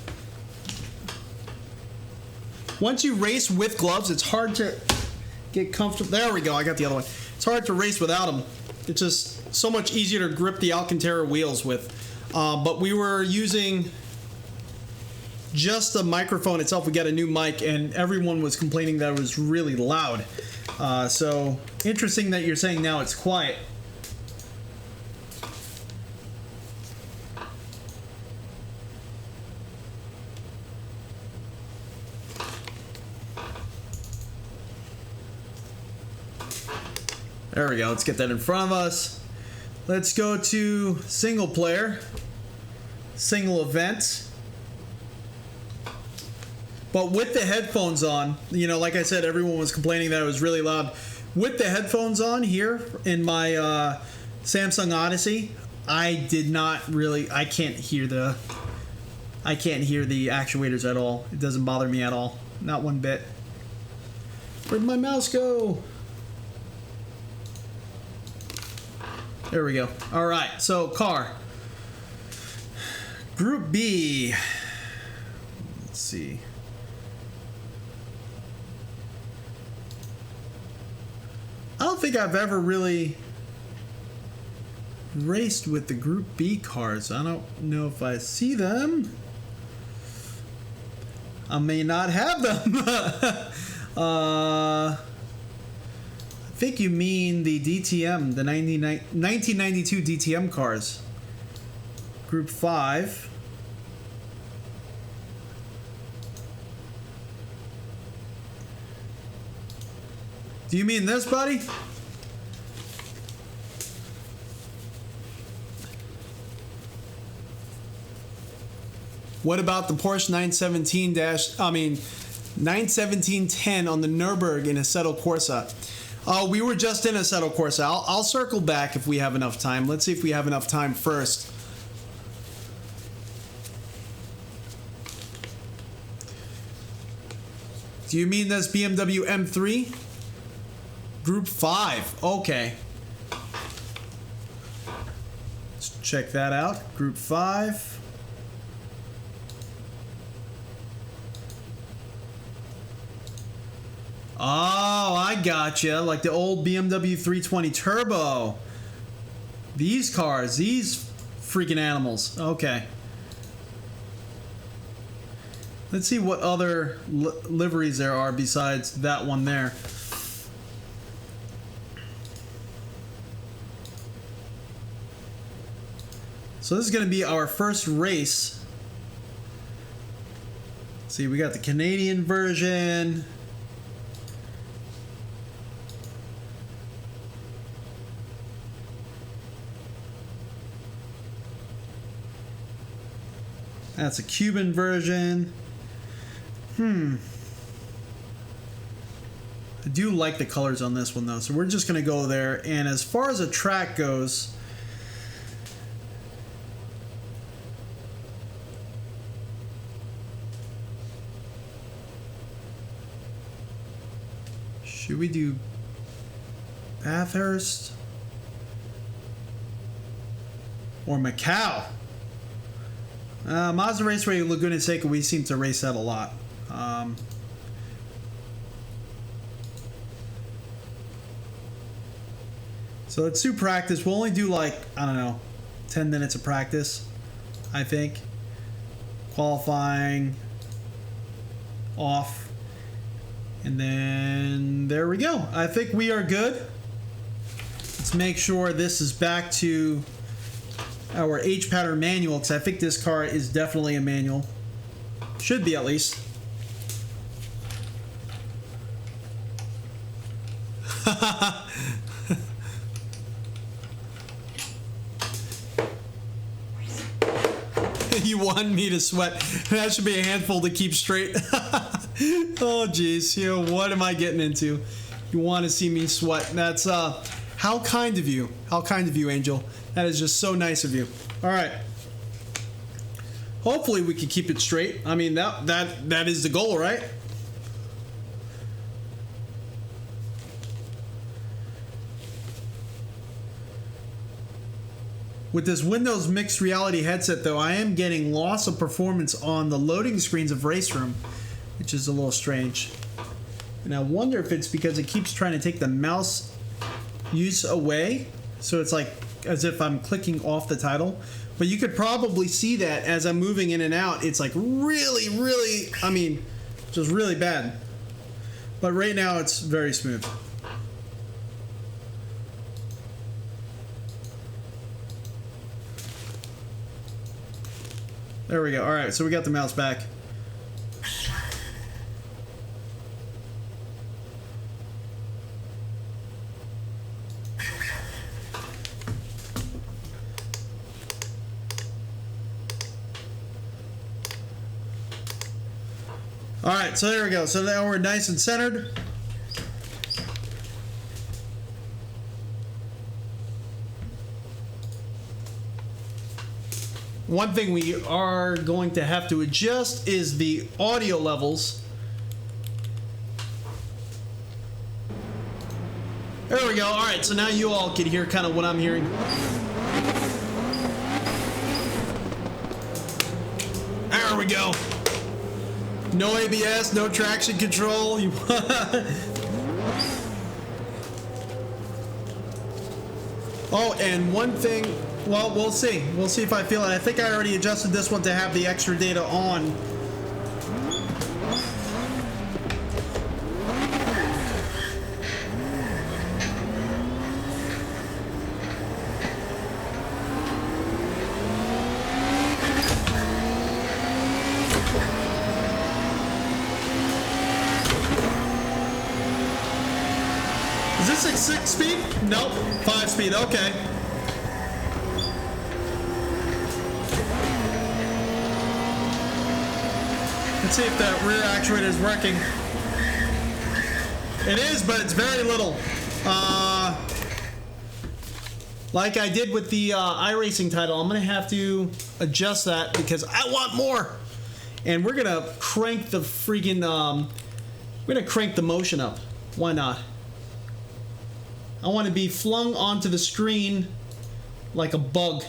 Once you race with gloves, it's hard to get comfortable. There we go. I got the other one. It's hard to race without them. It's just so much easier to grip the Alcantara wheels with. But we were using just the microphone itself. We got a new mic, and everyone was complaining that it was really loud. So interesting that you're saying now it's quiet. There we go. Let's get that in front of us. Let's go to single player, single event. But with the headphones on, you know, like I said, everyone was complaining that it was really loud. With the headphones on here in my Samsung Odyssey, I can't hear the actuators at all. It doesn't bother me at all. Not one bit. Where'd my mouse go? There we go. All right, so car. Group B. Let's see. I don't think I've ever really raced with the Group B cars. I don't know if I see them. I may not have them. I think you mean the DTM, the 1992 DTM cars. Group 5. Do you mean this, buddy? What about the Porsche 917-10 on the Nürburgring in Assetto Corsa? We were just in Assetto Corsa. I'll circle back if we have enough time. Let's see if we have enough time first. Do you mean this BMW M3? Group 5. Okay. Let's check that out. Group 5. Oh, I gotcha. Like the old BMW 320 Turbo. These cars, these freaking animals. Okay. Let's see what other liveries there are besides that one there. So this is going to be our first race. See, we got the Canadian version. That's a Cuban version. I do like the colors on this one though, so we're just going to go there. And as far as a track goes, should we do Bathurst or Macau? Mazda Raceway, Laguna Seca, we seem to race that a lot. So let's do practice. We'll only do like, I don't know, 10 minutes of practice, I think. Qualifying, off, and then there we go. I think we are good. Let's make sure this is back to our H pattern manual, because I think this car is definitely a manual. Should be, at least. You want me to sweat? That should be a handful to keep straight. Oh geez, you know, what am I getting into? You want to see me sweat? That's how kind of you. How kind of you, Angel. That is just so nice of you. All right. Hopefully we can keep it straight. I mean, that is the goal, right? With this Windows Mixed Reality headset, though, I am getting loss of performance on the loading screens of Race Room, which is a little strange. And I wonder if it's because it keeps trying to take the mouse use away. So it's like as if I'm clicking off the title. But you could probably see that as I'm moving in and out. It's like really, really, I mean, just really bad. But right now it's very smooth. There we go. All right, so we got the mouse back. All right, so there we go. So now we're nice and centered. One thing we are going to have to adjust is the audio levels. There we go. All right, so now you all can hear kind of what I'm hearing. There we go. No ABS, no traction control. Oh, and one thing, well, we'll see. We'll see if I feel it. I think I already adjusted this one to have the extra data on. Is this a 6-speed? Nope, 5-speed, okay. Let's see if that rear actuator is working. It is, but it's very little. Like I did with the Iracing title, I'm gonna have to adjust that because I want more. And we're gonna crank the freaking, we're gonna crank the motion up. Why not? I want to be flung onto the screen like a bug.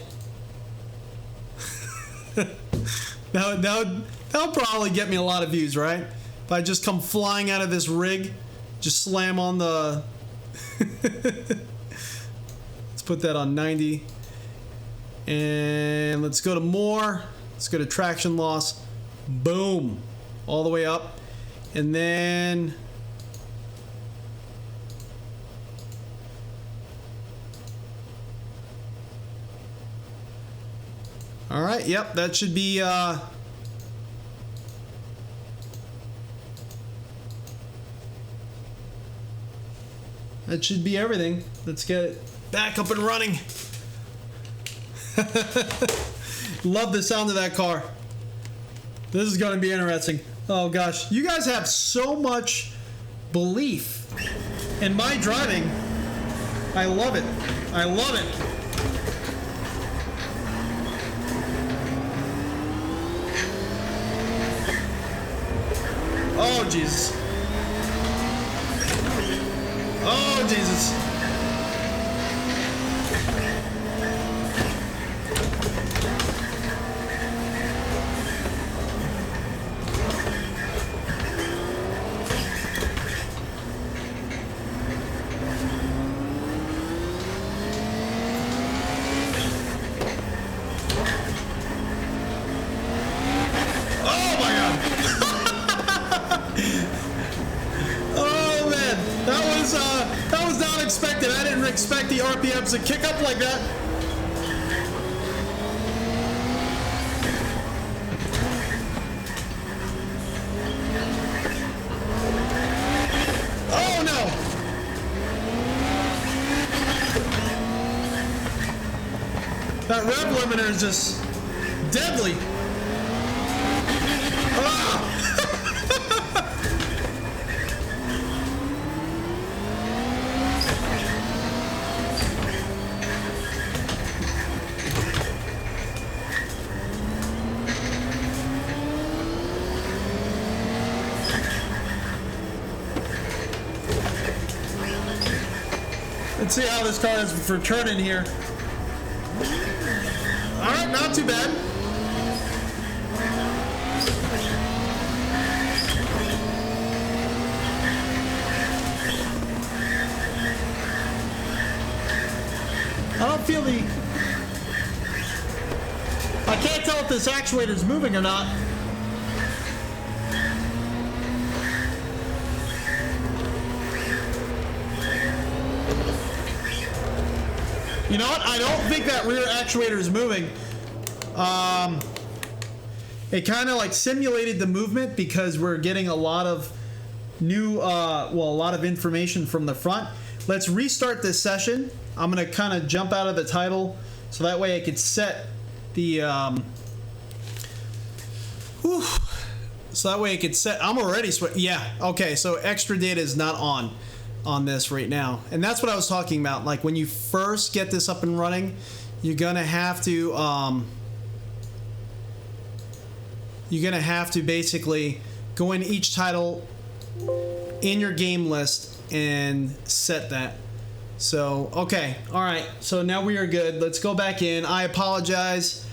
That'll probably get me a lot of views, right? If I just come flying out of this rig, just slam on the... Let's put that on 90. And let's go to more. Let's go to traction loss. Boom. All the way up. And then... All right, yep, that should be, that should be everything. Let's get it back up and running. Love the sound of that car. This is going to be interesting. Oh gosh, you guys have so much belief in my driving. I love it. I love it. Oh, Jesus. Oh, Jesus. That was not expected. I didn't expect the RPMs to kick up like that. Oh no! That rev limiter is just deadly. Ah! Let's see how this car is for turning here. Alright, not too bad. I don't feel the... I can't tell if this actuator is moving or not. You know what? I don't think that rear actuator is moving. It kind of like simulated the movement because we're getting a lot of new, a lot of information from the front. Let's restart this session. I'm going to kind of jump out of the title so that way I could set the, So that way it could set. I'm already yeah, okay, so extra data is not on this right now. And that's what I was talking about. Like when you first get this up and running, you're gonna have to basically go in each title in your game list and set that. So, okay, all right, so now we are good. Let's go back in. I apologize.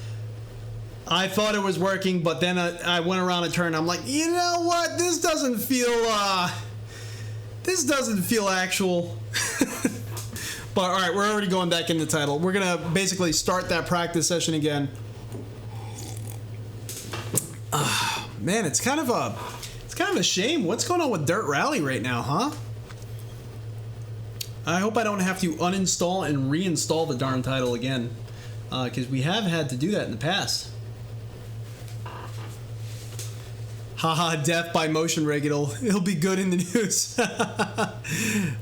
I thought it was working, but then I went around a turn. I'm like, you know what? This doesn't feel actual. But all right, we're already going back in the title. We're gonna basically start that practice session again. Man, it's kind of a shame. What's going on with Dirt Rally right now, huh? I hope I don't have to uninstall and reinstall the darn title again, because we have had to do that in the past. Haha, death by motion rig. It'll be good in the news.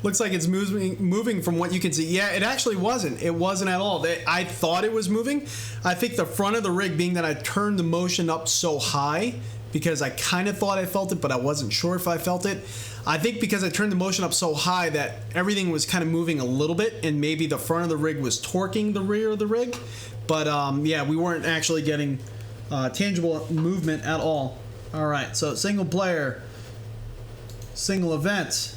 Looks like it's moving from what you can see. Yeah, it actually wasn't. It wasn't at all. I thought it was moving. I think the front of the rig, being that I turned the motion up so high, because I kind of thought I felt it, but I wasn't sure if I felt it. I think because I turned the motion up so high that everything was kind of moving a little bit, and maybe the front of the rig was torquing the rear of the rig. But yeah, we weren't actually getting tangible movement at all. All right, so single player, single event.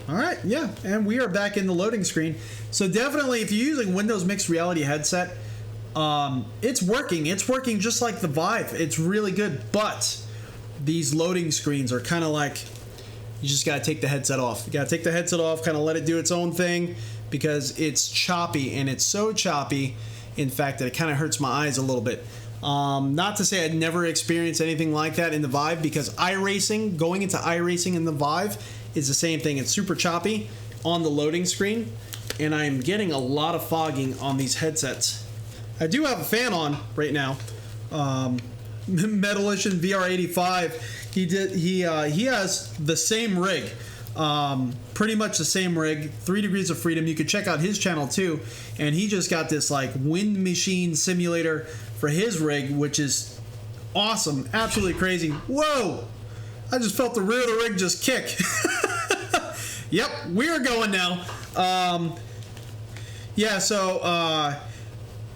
All right, yeah, and we are back in the loading screen. So definitely, if you're using Windows Mixed Reality headset, it's working. It's working just like the Vive. It's really good, but these loading screens are kind of like, you just got to take the headset off. You got to take the headset off, kind of let it do its own thing, because it's choppy, and it's so choppy, in fact, that it kind of hurts my eyes a little bit. Not to say I'd never experienced anything like that in the Vive, because iRacing, going into iRacing in the Vive is the same thing. It's super choppy on the loading screen, and I'm getting a lot of fogging on these headsets. I do have a fan on right now. Metalician VR85, he has the same rig. Pretty much the same rig, 3 Degrees of Freedom. You could check out his channel too, and he just got this like wind machine simulator for his rig, which is awesome, absolutely crazy. Whoa, I just felt the rear of the rig just kick. Yep, we're going now. Yeah, so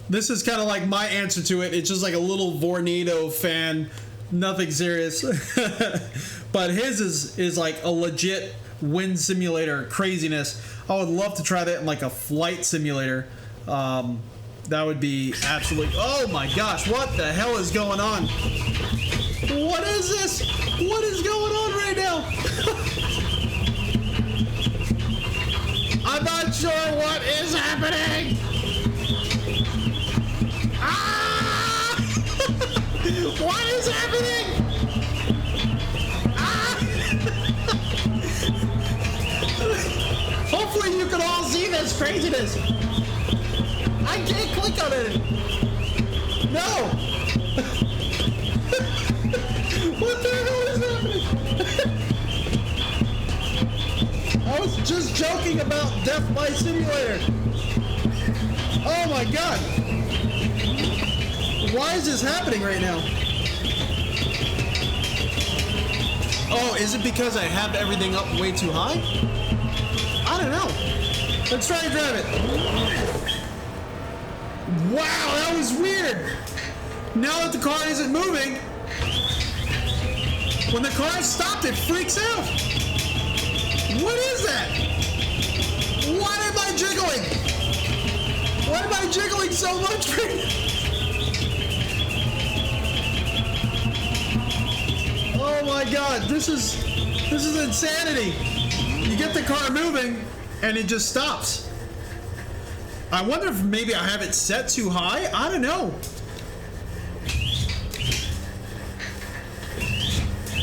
this is kind of like my answer to it. It's just like a little Vornado fan, nothing serious. But his is like a legit wind simulator craziness. I would love to try that in like a flight simulator. That would be absolutely, oh my gosh, what the hell is going on? What is this? What is going on right now? I'm not sure what is happening. Ah! What is happening? Ah! Hopefully you can all see this craziness. I can't click on it. No. What the hell is happening? I was just joking about Death by Simulator. Oh my god. Why is this happening right now? Oh, is it because I have everything up way too high? I don't know. Let's try to drive it. Wow, that was weird. Now that the car isn't moving, when the car stopped, it freaks out. What is that? Why am I jiggling? Why am I jiggling so much? Oh my god, this is insanity. You get the car moving and it just stops. I wonder if maybe I have it set too high. I don't know.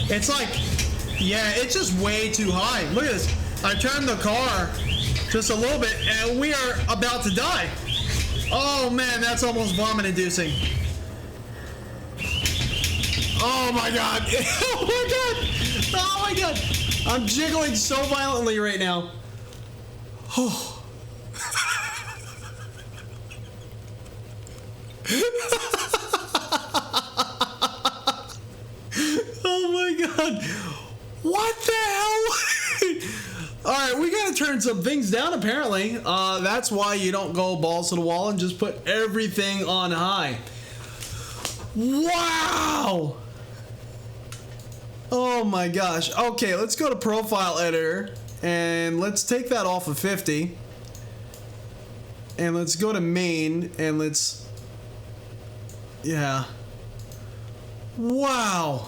It's like, yeah, it's just way too high. Look at this. I turned the car just a little bit and we are about to die. Oh man, that's almost vomit inducing. Oh my god. Oh my god. Oh my god. I'm jiggling so violently right now. Oh. Oh my god. What the hell? Alright, we gotta turn some things down apparently. That's why you don't go balls to the wall and just put everything on high. Wow! Oh my gosh. Okay, let's go to Profile Editor and let's take that off of 50. And let's go to Main and let's... Yeah. Wow.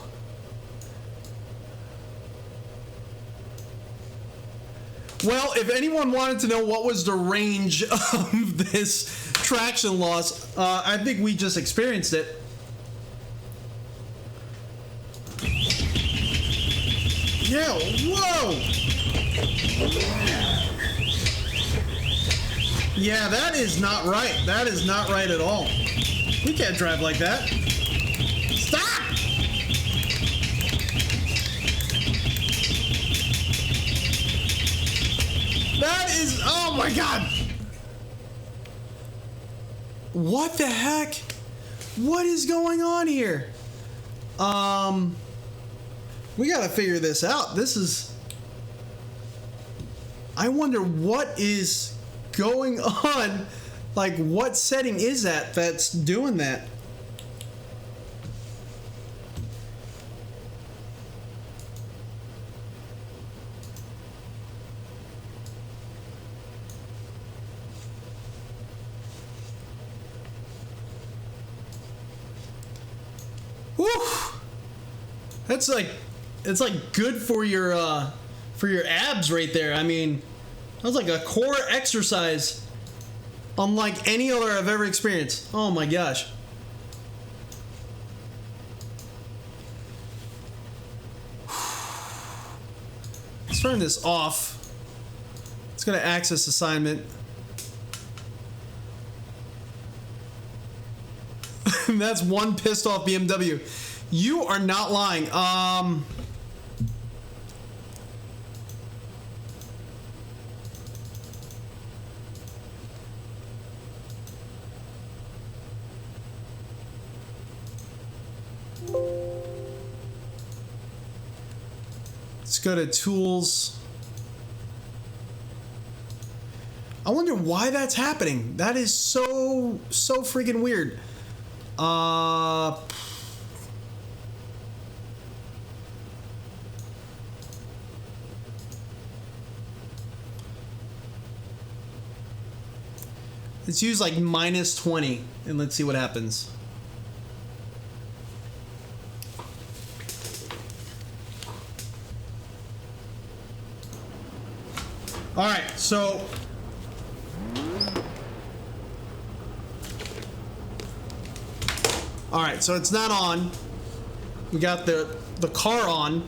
Well, if anyone wanted to know what was the range of this traction loss, I think we just experienced it. Yeah, whoa! Yeah, that is not right. That is not right at all. We can't drive like that. Stop! That is, oh my god! What the heck? What is going on here? We gotta figure this out. This is... I wonder what is going on. Like, what setting is that that's doing that? Woo! That's like... It's like good for your abs right there. I mean, that was like a core exercise unlike any other I've ever experienced. Oh my gosh. Let's turn this off. It's gonna access assignment. That's one pissed off BMW. You are not lying. Let's go to tools. I wonder why that's happening. That is so freaking weird. Let's use like -20 and let's see what happens. All right, so it's not on. We got the car on.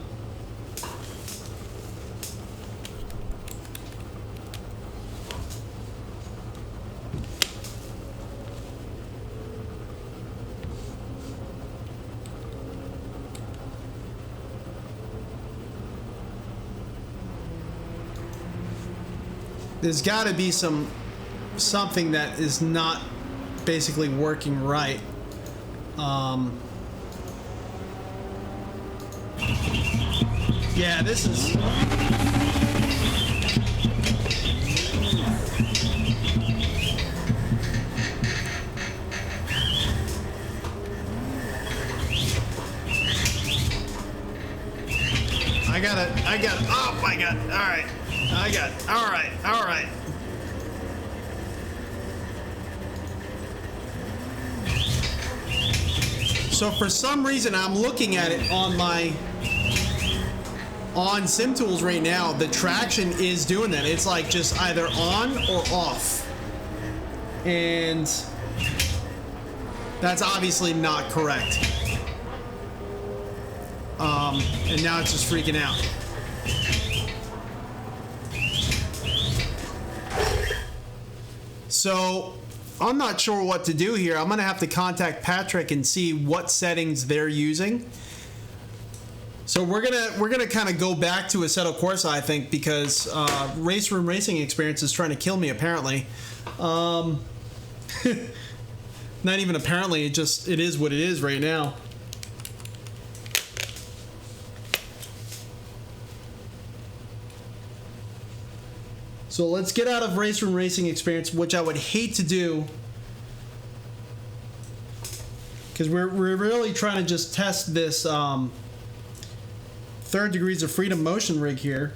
There's got to be something that is not basically working right. Yeah, this is... I got it. Oh my god. All right. I got it. All right. So for some reason, I'm looking at it on SimTools right now. The traction is doing that. It's like just either on or off. And that's obviously not correct. And now it's just freaking out. So I'm not sure what to do here. I'm gonna have to contact Patriot and see what settings they're using. So we're gonna kind of go back to Assetto Corsa, I think, because Race Room Racing Experience is trying to kill me apparently. Not even apparently, it is what it is right now. So let's get out of Race Room Racing Experience, which I would hate to do, because we're really trying to just test this 3rd Degrees of Freedom motion rig here.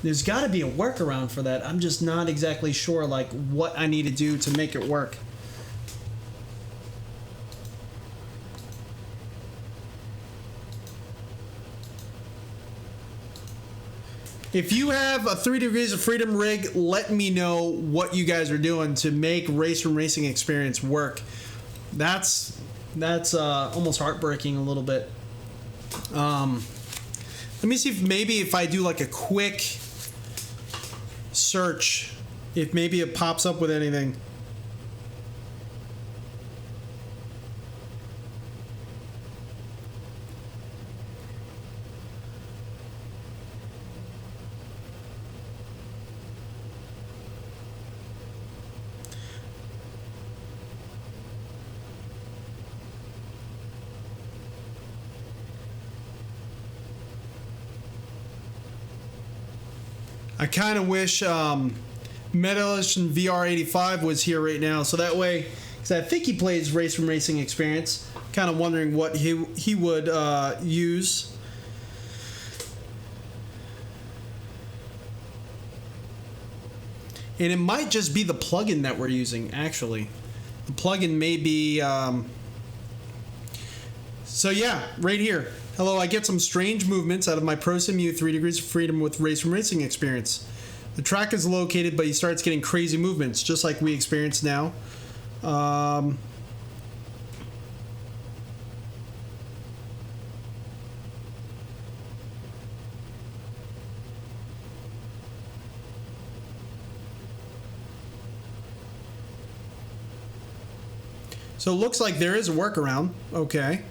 There's got to be a workaround for that. I'm just not exactly sure like what I need to do to make it work. If you have a 3 Degrees of Freedom rig, let me know what you guys are doing to make Race Room Racing Experience work. That's almost heartbreaking a little bit. Let me see if I do like a quick search, if maybe it pops up with anything. I kind of wish Medallion VR85 was here right now, so that way, because I think he plays Race Room Racing Experience. Kind of wondering what he would use. And it might just be the plugin that we're using, actually. The plugin may be... So yeah, right here. Hello, I get some strange movements out of my Prosimu 3 Degrees of Freedom with Race Room Racing Experience. The track is located, but he starts getting crazy movements, just like we experience now. So it looks like there is a workaround. Okay.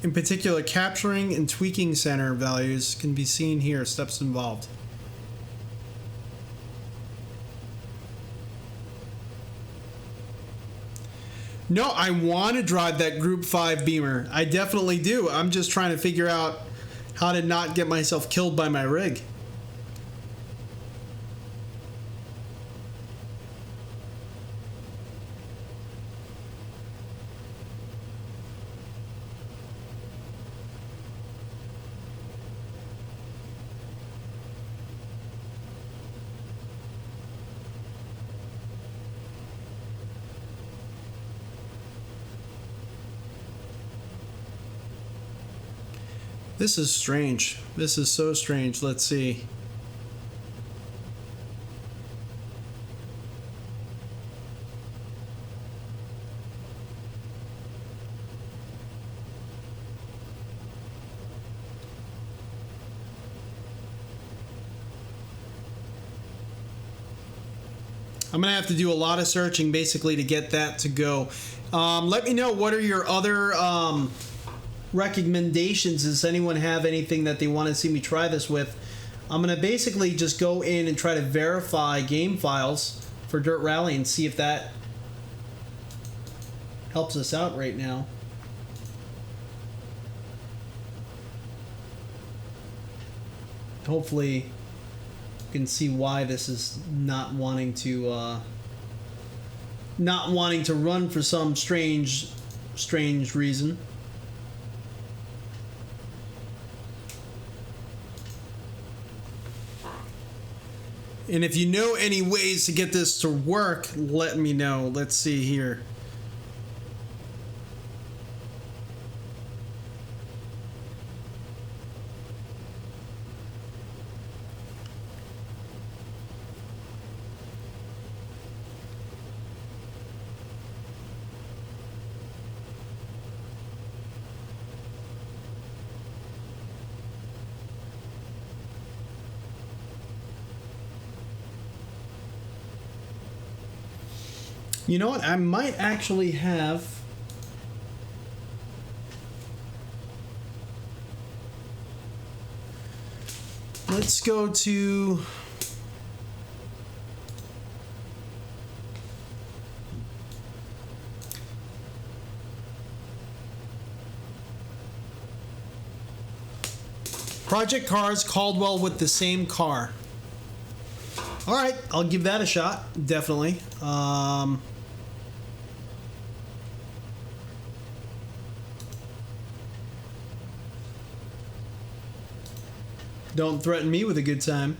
In particular, capturing and tweaking center values can be seen here. Steps involved. No, I want to drive that Group 5 Beamer. I definitely do. I'm just trying to figure out how to not get myself killed by my rig. This is strange. This is so strange. Let's see. I'm gonna have to do a lot of searching basically to get that to go. Let me know, what are your other recommendations? Does anyone have anything that they want to see me try this with? I'm going to basically just go in and try to verify game files for Dirt Rally and see if that helps us out right now. Hopefully you can see why this is not wanting to run for some strange reason. And if you know any ways to get this to work, let me know. Let's see here. You know what? I might actually have... let's go to Project Cars Caldwell with the same car. All right, I'll give that a shot, definitely. Don't threaten me with a good time.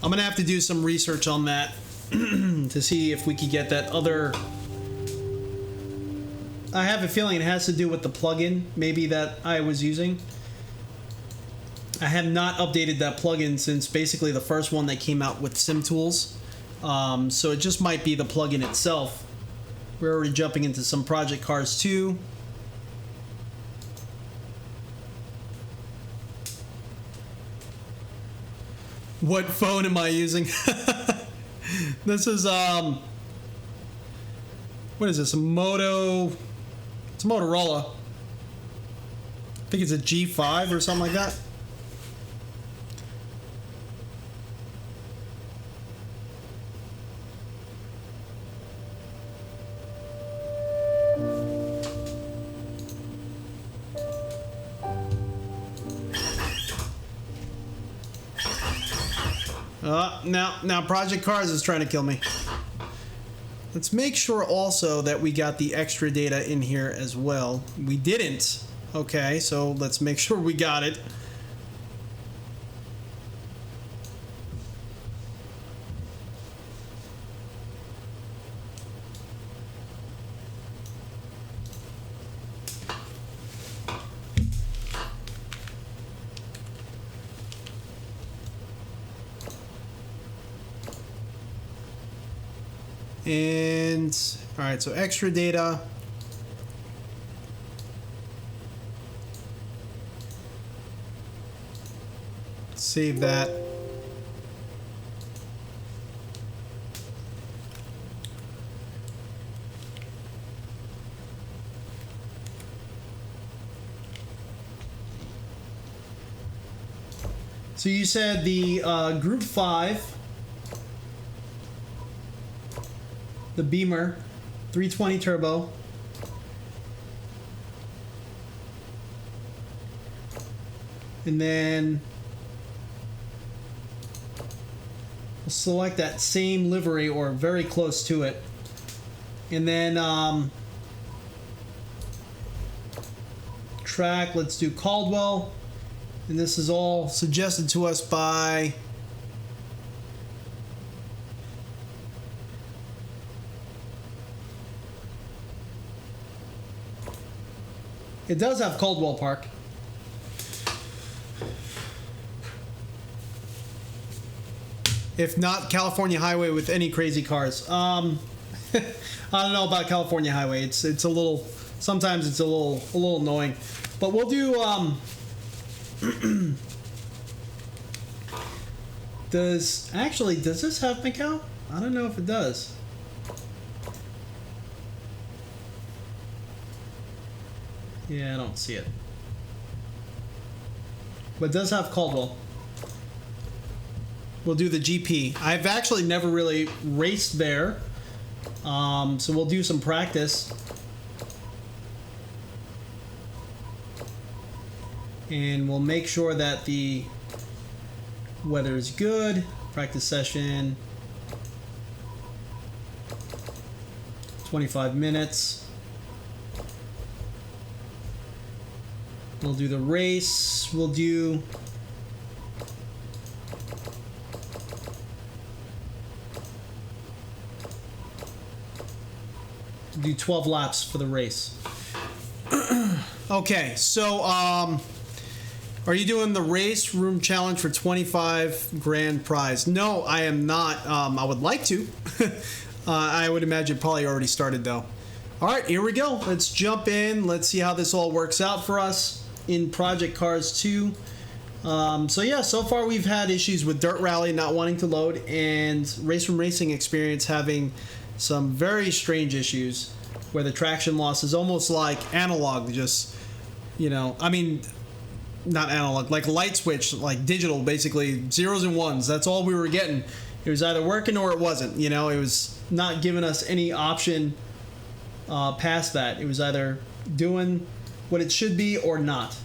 I'm gonna have to do some research on that to see if we could get that other. I have a feeling it has to do with the plugin, maybe, that I was using. I have not updated that plugin since basically the first one that came out with SimTools. So it just might be the plugin itself. We're already jumping into some Project Cars 2. What phone am I using? This is what is this? A Moto? It's a Motorola. I think it's a G5 or something like that. Now Project Cars is trying to kill me. Let's make sure also that we got the extra data in here as well. We didn't. Okay, so let's make sure we got it. And all right, so extra data. Save that. So you said the Group 5, the Beamer, 320 turbo, and then we'll select that same livery or very close to it, and then track, let's do Caldwell, and this is all suggested to us by it does have Caldwell Park. If not California Highway with any crazy cars. I don't know about California Highway. It's a little, sometimes it's a little annoying. But we'll do does this have Macau? I don't know if it does. Yeah, I don't see it. But it does have Caldwell. We'll do the GP. I've actually never really raced there. So we'll do some practice. And we'll make sure that the weather is good. Practice session. 25 minutes. We'll do the race. We'll do do 12 laps for the race. Okay, so are you doing the race room challenge for 25 grand prize? No, I am not. I would like to. I would imagine probably already started though. All right, here we go. Let's jump in. Let's see how this all works out for us in Project Cars 2. So yeah, so far we've had issues with Dirt Rally not wanting to load and Race from Racing Experience having some very strange issues where the traction loss is almost like analog, just, you know, I mean, not analog, like light switch, like digital, basically zeros and ones. That's all we were getting. It was either working or it wasn't, you know. It was not giving us any option past that. It was either doing what it should be or not.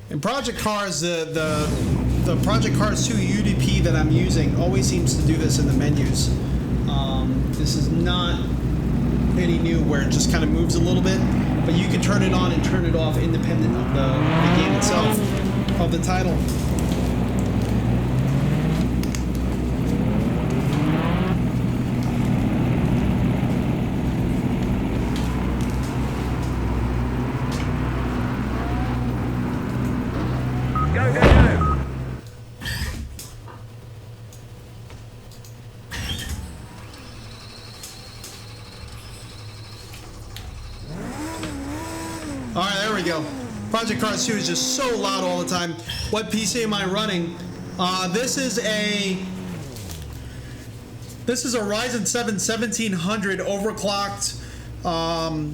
In Project Cars, the Project Cars 2 UDP that I'm using always seems to do this in the menus. This is not any new where it just kind of moves a little bit, but you can turn it on and turn it off independent of the game itself, of the title. Alright, there we go. Project Cars 2 is just so loud all the time. What PC am I running? This is a Ryzen 7 1700 overclocked,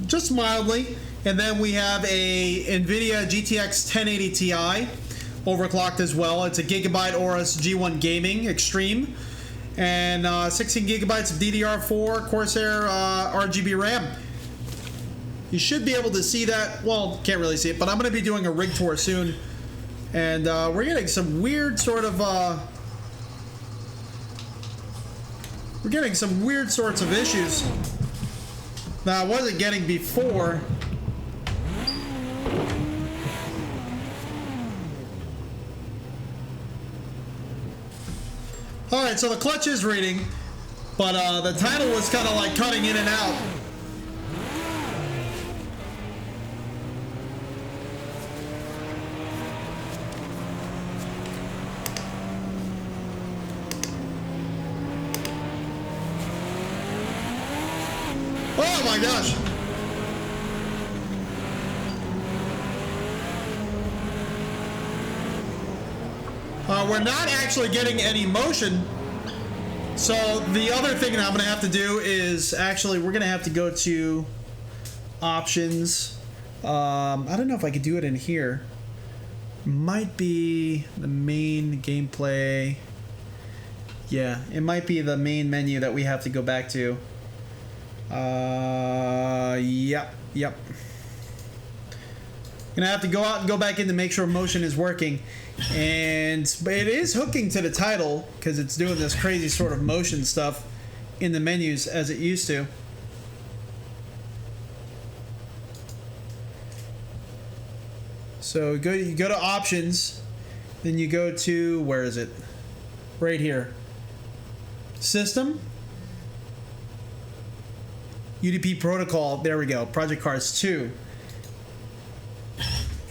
just mildly. And then we have a NVIDIA GTX 1080 Ti overclocked as well. It's a gigabyte Aurous G1 Gaming Extreme. And 16 gigabytes of DDR4 Corsair RGB RAM. You should be able to see that. Well, can't really see it, but I'm going to be doing a rig tour soon. And we're getting some weird sort of... we're getting some weird sorts of issues that I wasn't getting before. Alright, so the clutch is reading, but the title was kind of like cutting in and out. Oh my gosh! We're not actually getting any motion. So the other thing that I'm going to have to do is actually we're going to have to go to options. I don't know if I could do it in here. Might be the main gameplay. Yeah, it might be the main menu that we have to go back to. Yep. Gonna have to go out and go back in to make sure motion is working, but it is hooking to the title because it's doing this crazy sort of motion stuff in the menus as it used to. So you go to options, then you go to, where is it? Right here. System. UDP protocol, there we go, Project Cars 2.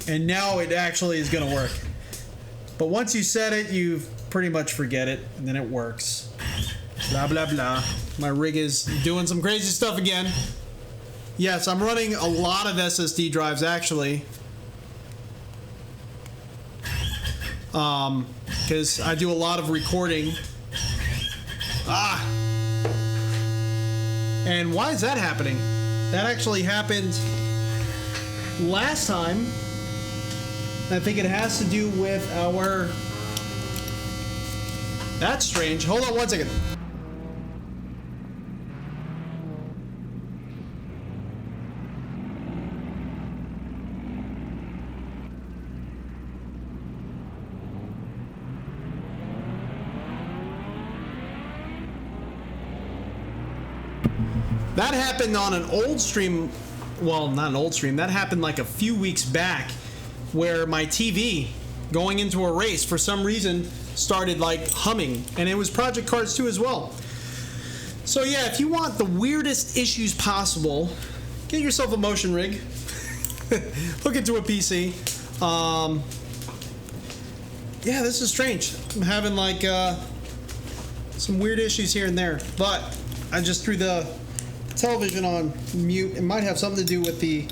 And now it actually is going to work. But once you set it, you pretty much forget it, and then it works. Blah, blah, blah. My rig is doing some crazy stuff again. Yes, I'm running a lot of SSD drives, actually. Because I do a lot of recording. And why is that happening? That actually happened last time. I think it has to do with our... That's strange. Hold on one second. That happened on an old stream. Well, not an old stream. That happened like a few weeks back, where my TV going into a race for some reason started like humming, and it was Project Cars 2 as well. So yeah, if you want the weirdest issues possible, get yourself a motion rig, hook it to a PC, yeah, this is strange. I'm having like some weird issues here and there, but I just threw the television on mute. It might have something to do with the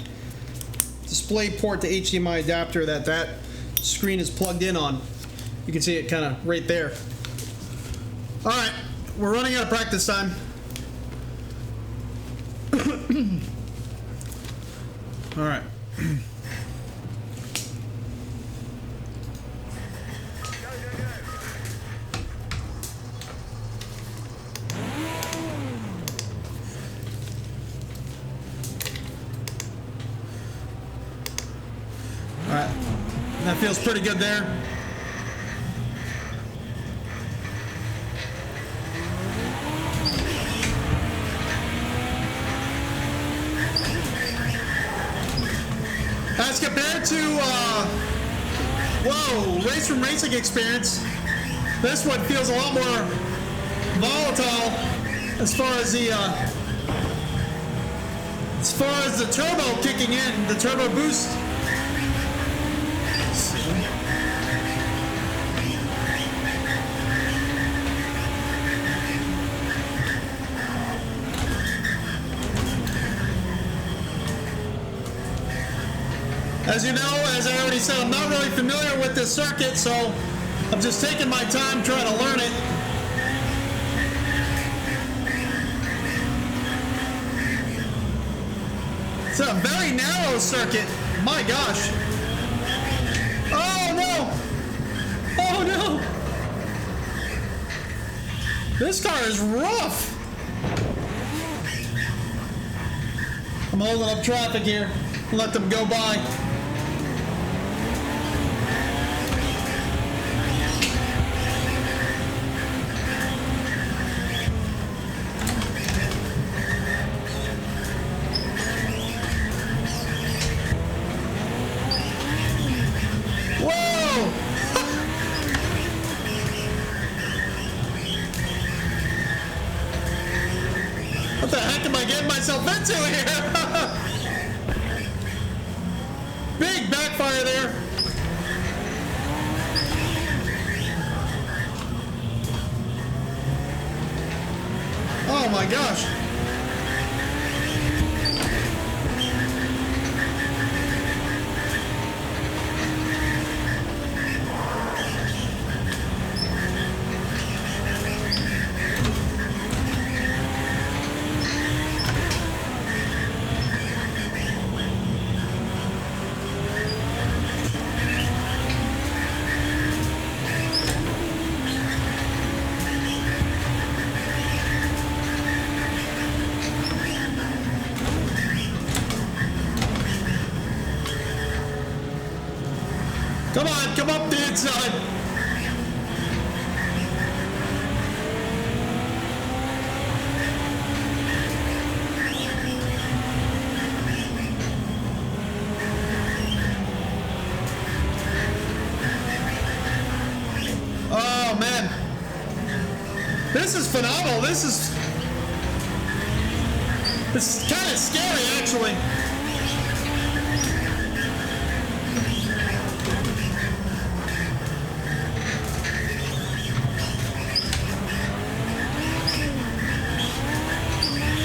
display port to HDMI adapter that screen is plugged in on. You can see it kind of right there. All right, we're running out of practice time. All right. Alright, that feels pretty good there. As compared to, Race from Racing experience, this one feels a lot more volatile as far as the turbo kicking in, the turbo boost. As you know, as I already said, I'm not really familiar with this circuit, so I'm just taking my time trying to learn it. It's a very narrow circuit. My gosh. Oh no! Oh no! This car is rough. I'm holding up traffic here. Let them go by. What the heck am I getting myself into here? Big backfire there. Oh my gosh. Come on, come up the inside. Oh man, this is phenomenal. This is kind of scary, actually.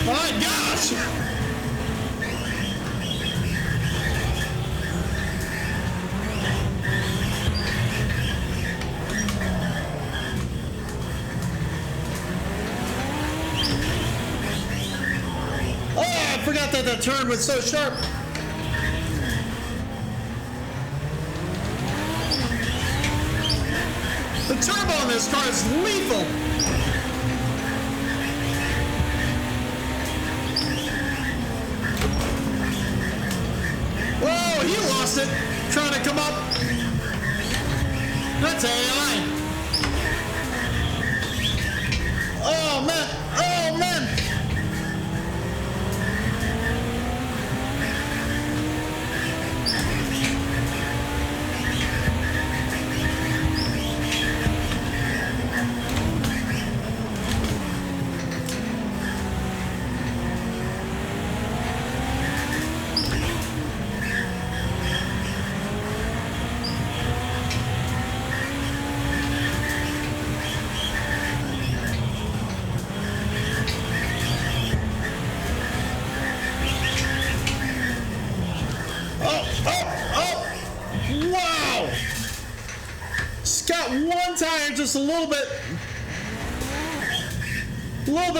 My gosh! Oh, I forgot that the turn was so sharp. The turbo on this car is lethal. Whoa, he lost it. Trying to come up. That's AI. Oh man. Oh man. Wow! It's got one tire just a little bit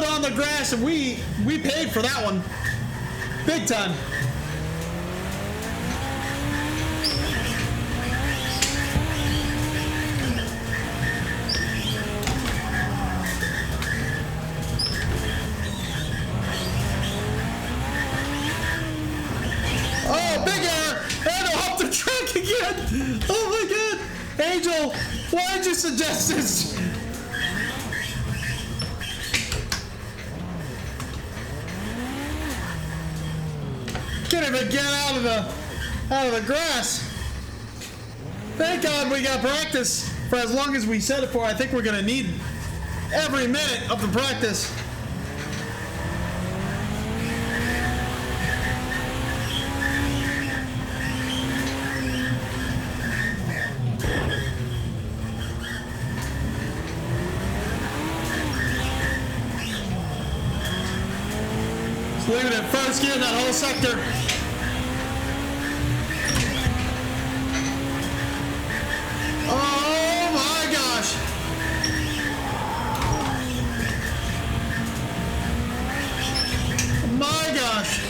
on the grass, and we paid for that one. Big time. Oh, big air! And off the track again! Oh my god! Angel, why did you suggest this? Can't even get out of the grass. Thank God we got practice for as long as we said it for. I think we're gonna need every minute of the practice. Leaving it first gear in that whole sector. Oh my gosh. My gosh.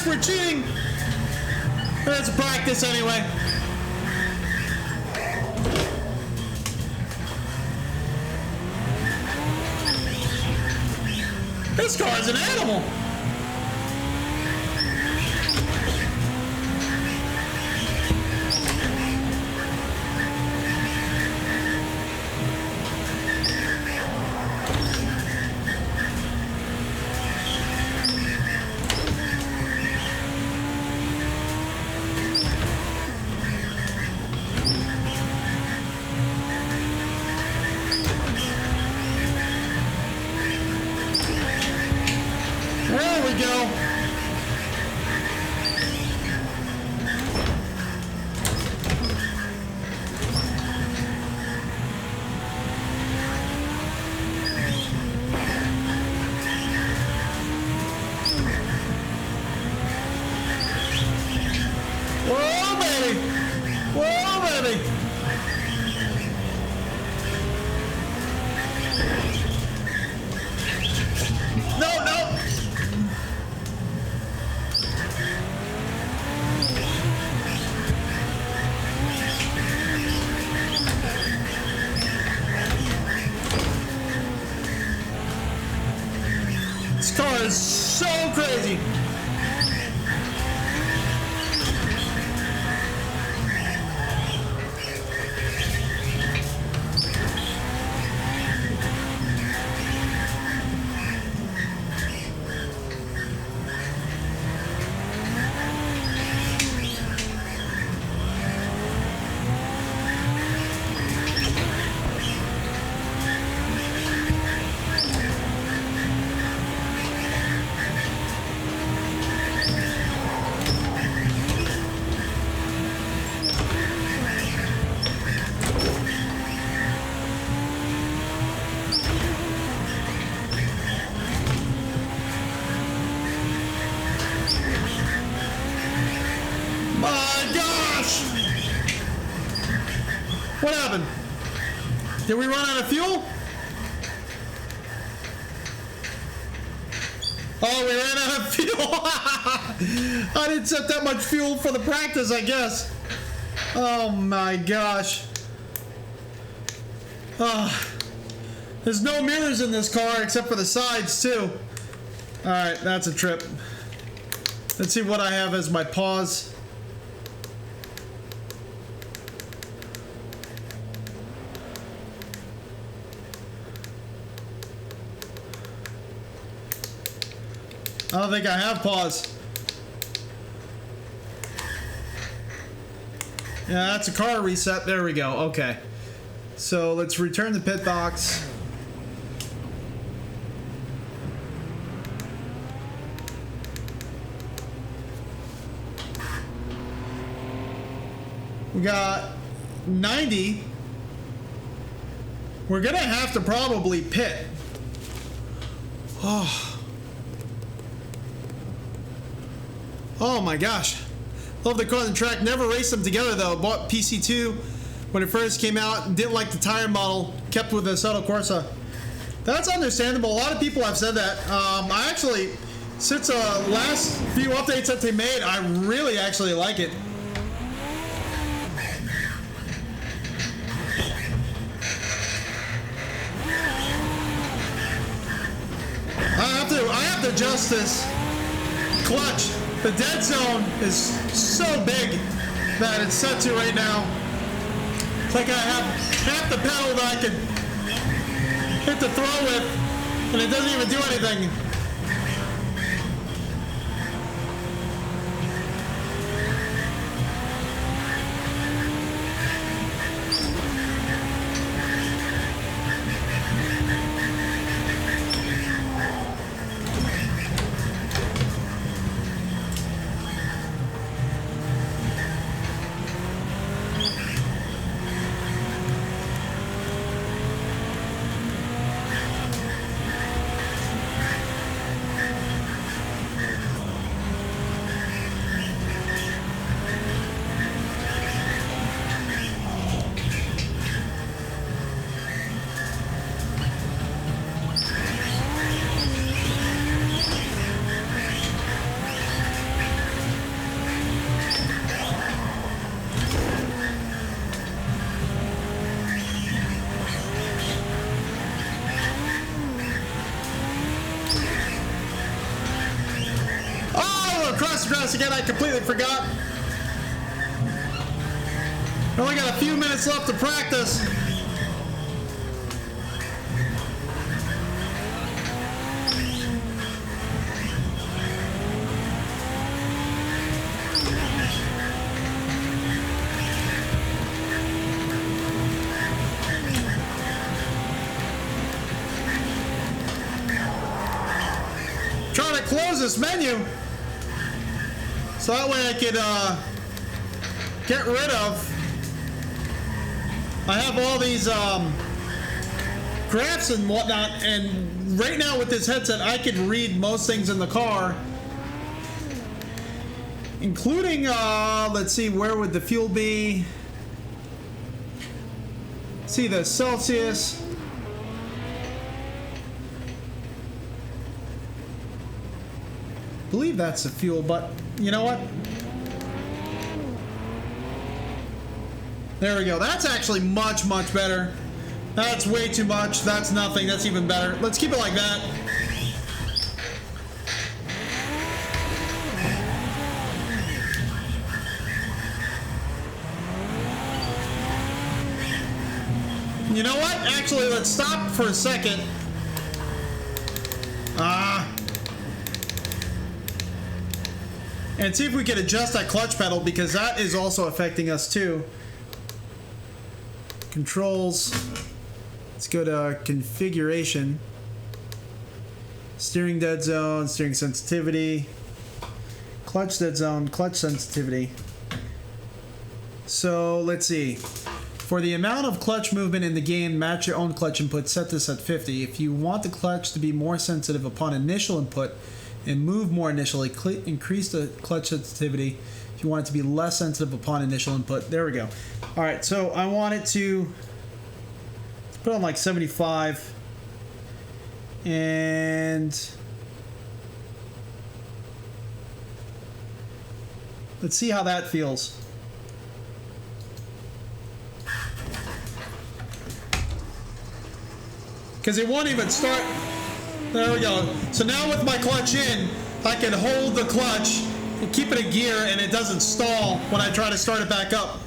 We're cheating. That's practice anyway. This car is an animal. This car is so crazy. What happened? Did we run out of fuel? Oh, we ran out of fuel. I didn't set that much fuel for the practice, I guess. Oh my gosh. There's no mirrors in this car except for the sides too. Alright, that's a trip. Let's see what I have as my pause. I don't think I have pause. Yeah, that's a car reset. There we go. Okay. So let's return the pit box. We got 90. We're gonna have to probably pit. Oh my gosh. Love the car and the track. Never raced them together though. Bought PC2 when it first came out. Didn't like the tire model. Kept with the Assetto Corsa. That's understandable. A lot of people have said that. I actually, since last few updates that they made, I really actually like it. I have to adjust this clutch. The dead zone is so big that it's set to right now. It's like I have half the pedal that I can hit the throw with, and it doesn't even do anything. Again, I completely forgot. I only got a few minutes left to practice. Trying to close this menu. So that way I could get rid of. I have all these graphs and whatnot, and right now with this headset I can read most things in the car, including let's see, where would the fuel be? See the Celsius. I believe that's the fuel, but you know what? There we go. That's actually much, much better. That's way too much. That's nothing. That's even better. Let's keep it like that. You know what? Actually, let's stop for a second. And see if we can adjust that clutch pedal, because that is also affecting us too. Controls. Let's go to configuration. Steering dead zone, steering sensitivity. Clutch dead zone, clutch sensitivity. So let's see. For the amount of clutch movement in the game, match your own clutch input. Set this at 50. If you want the clutch to be more sensitive upon initial input and move more initially, increase the clutch sensitivity. If you want it to be less sensitive upon initial input, there we go. All right, so I want it to, let's put on like 75, and Let's see how that feels. Because it won't even start. There we go. So now with my clutch in, I can hold the clutch and keep it in gear, and it doesn't stall when I try to start it back up.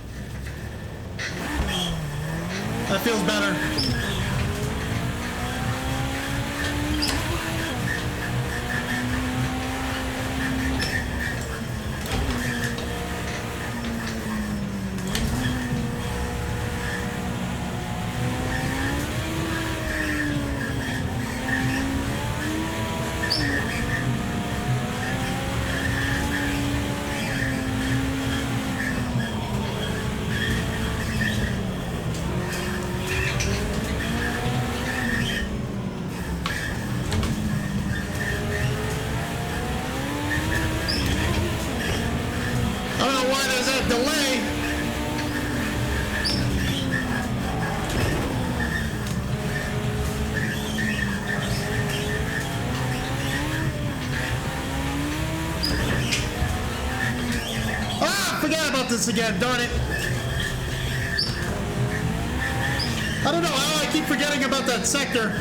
That feels better. This again, darn it. I don't know how I keep forgetting about that sector.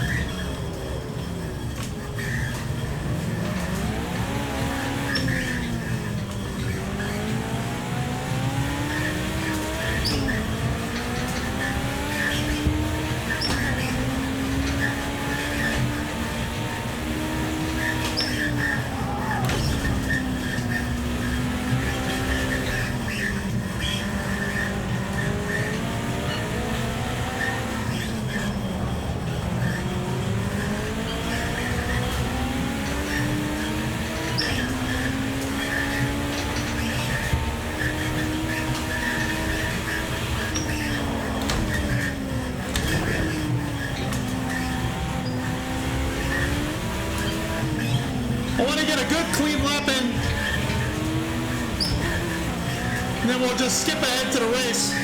We'll just skip ahead to the race.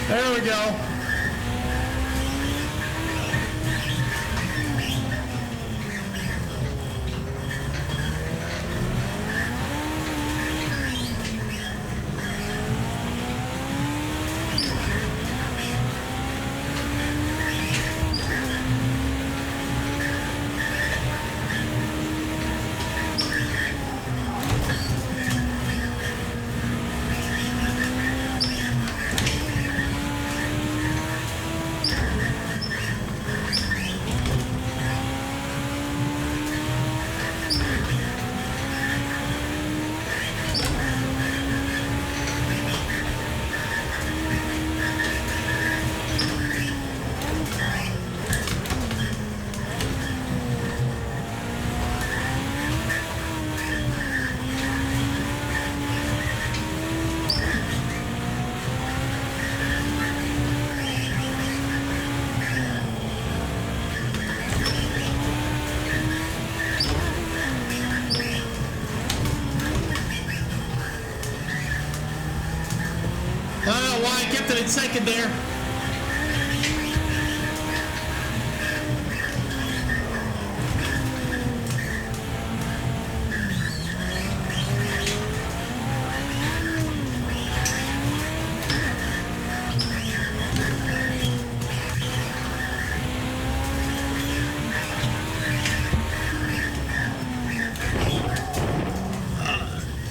There we go. I don't know why I kept it in second there.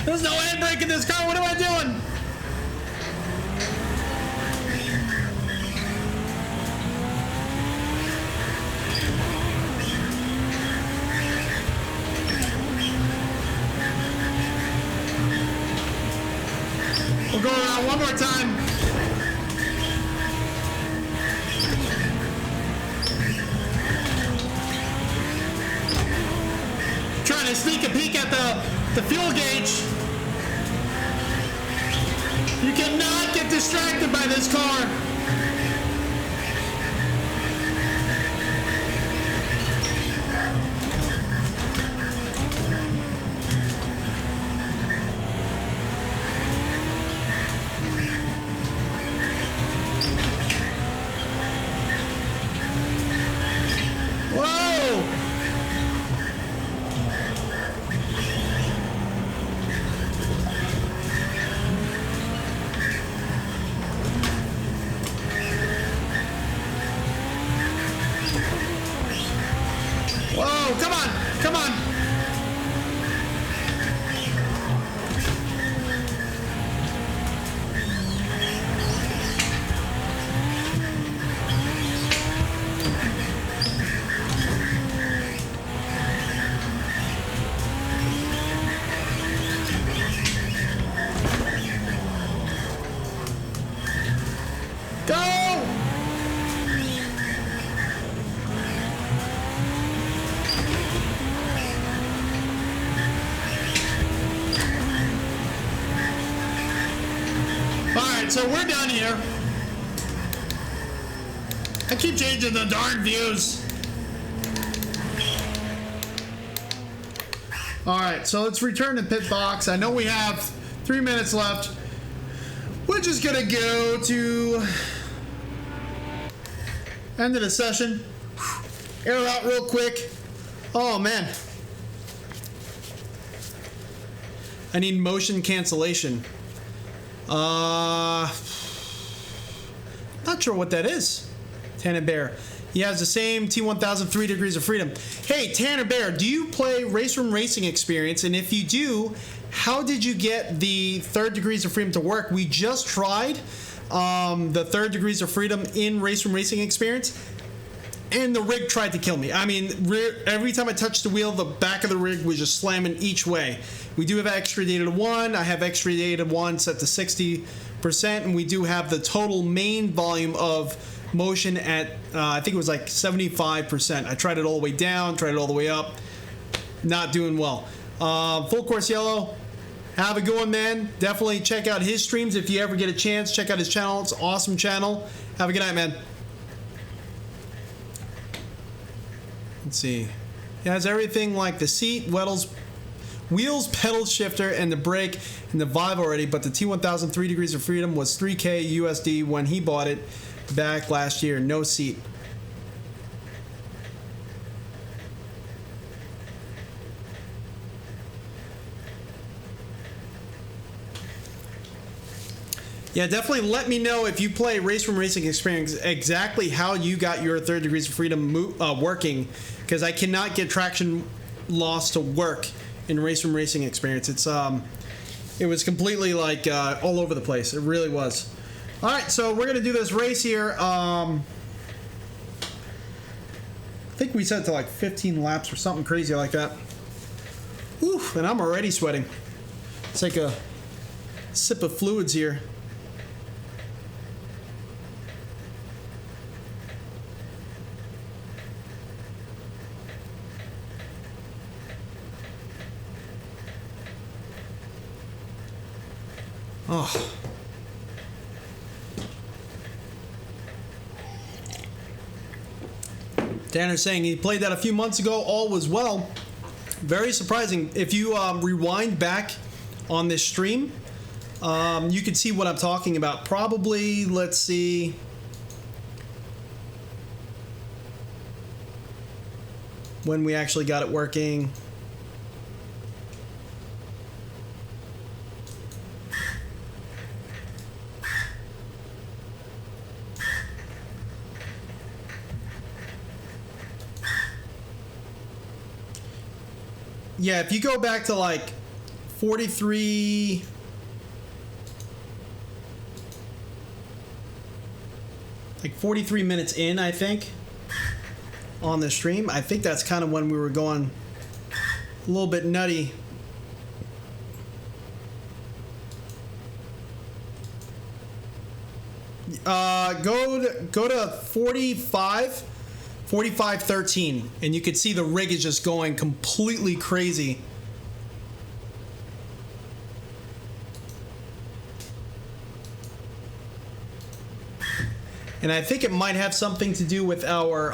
There's no handbrake in this car. What am I doing? We'll go around one more time. the fuel gauge. You cannot get distracted by this car. So we're done here. I keep changing the darn views. All right, so let's return to pit box. I know we have 3 minutes left. We're just gonna go to end of the session. Air out real quick. Oh man. I need motion cancellation. Not sure what that is. Tanner Bear. He has the same T1000 3 Degrees of Freedom. Hey, Tanner Bear, do you play Race Room Racing Experience? And if you do, how did you get the 3rd Degrees of Freedom to work? We just tried the 3rd Degrees of Freedom in Race Room Racing Experience, and the rig tried to kill me. I mean, every time I touched the wheel, the back of the rig was just slamming each way. We do have extradated 1. I have extradated 1 set to 60%, and we do have the total main volume of motion at, I think it was like 75%. I tried it all the way down, tried it all the way up. Not doing well. Full Course Yellow, have a good one, man. Definitely check out his streams if you ever get a chance. Check out his channel. It's an awesome channel. Have a good night, man. Let's see. It has everything like the seat, wheels, pedal shifter, and the brake, and the Vive already, but the T1000 3 Degrees of Freedom was $3K USD when he bought it back last year. No seat. Yeah, definitely let me know if you play Race Room Racing Experience exactly how you got your 3rd Degrees of Freedom working, because I cannot get traction loss to work in Race Room Racing Experience. It was completely like all over the place. It really was. All right, so we're gonna do this race here. I think we set it to like 15 laps or something crazy like that. Oof, and I'm already sweating. Let's take a sip of fluids here. Oh. Tanner's saying he played that a few months ago. All was well. Very surprising. If you rewind back on this stream, you can see what I'm talking about. Probably, let's see. When we actually got it working. Yeah, if you go back to like 43, like 43 minutes in, I think, on the stream, I think that's kind of when we were going a little bit nutty. Go to 4513, and you can see the rig is just going completely crazy. And I think it might have something to do with our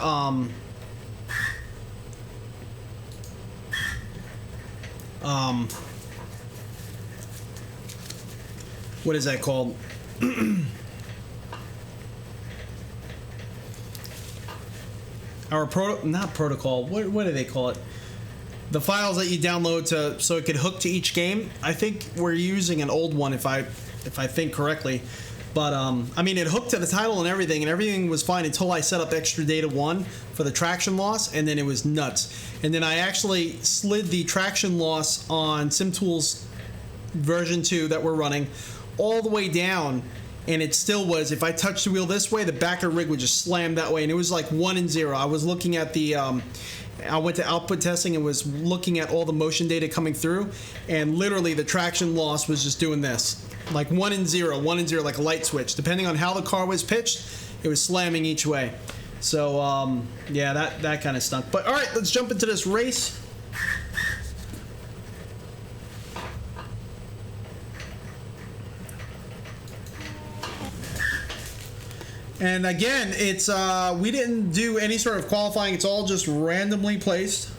what is that called? Our not protocol. What do they call it? The files that you download so it could hook to each game. I think we're using an old one if I think correctly. But I mean, it hooked to the title and everything was fine until I set up extra data 1 for the traction loss, and then it was nuts. And then I actually slid the traction loss on SimTools version 2 that we're running all the way down, and it still was, if I touched the wheel this way, the back of the rig would just slam that way, and it was like 1 and 0. I was looking at the I went to output testing and was looking at all the motion data coming through, and literally the traction loss was just doing this, like 1 and 0, 1 and 0, like a light switch. Depending on how the car was pitched, it was slamming each way. So yeah, that kind of stunk. But all right, let's jump into this race. And again, it's we didn't do any sort of qualifying. It's all just randomly placed.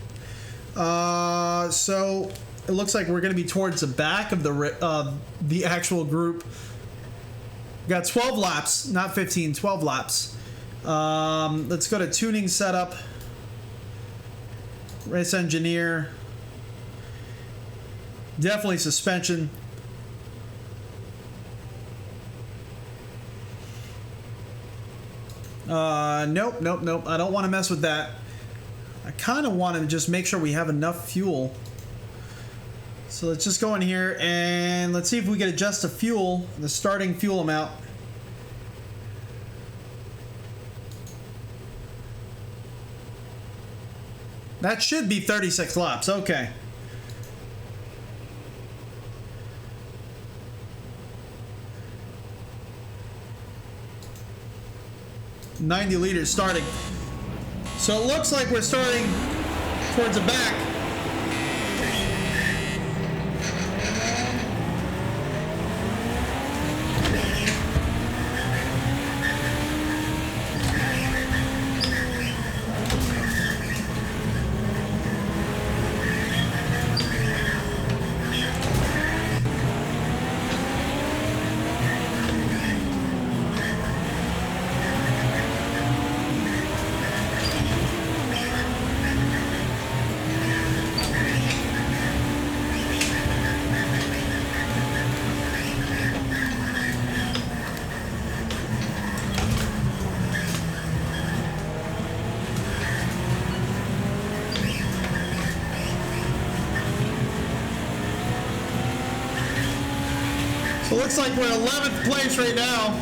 So it looks like we're going to be towards the back of the actual group. We got 12 laps, not 15, 12 laps. Let's go to tuning setup. Race engineer. Definitely suspension. Nope. I don't want to mess with that. I kind of want to just make sure we have enough fuel. So let's just go in here and let's see if we can adjust the starting fuel amount. That should be 36 laps. Okay. $90 liters starting. So it looks like we're starting towards the back. So it looks like we're 11th place right now.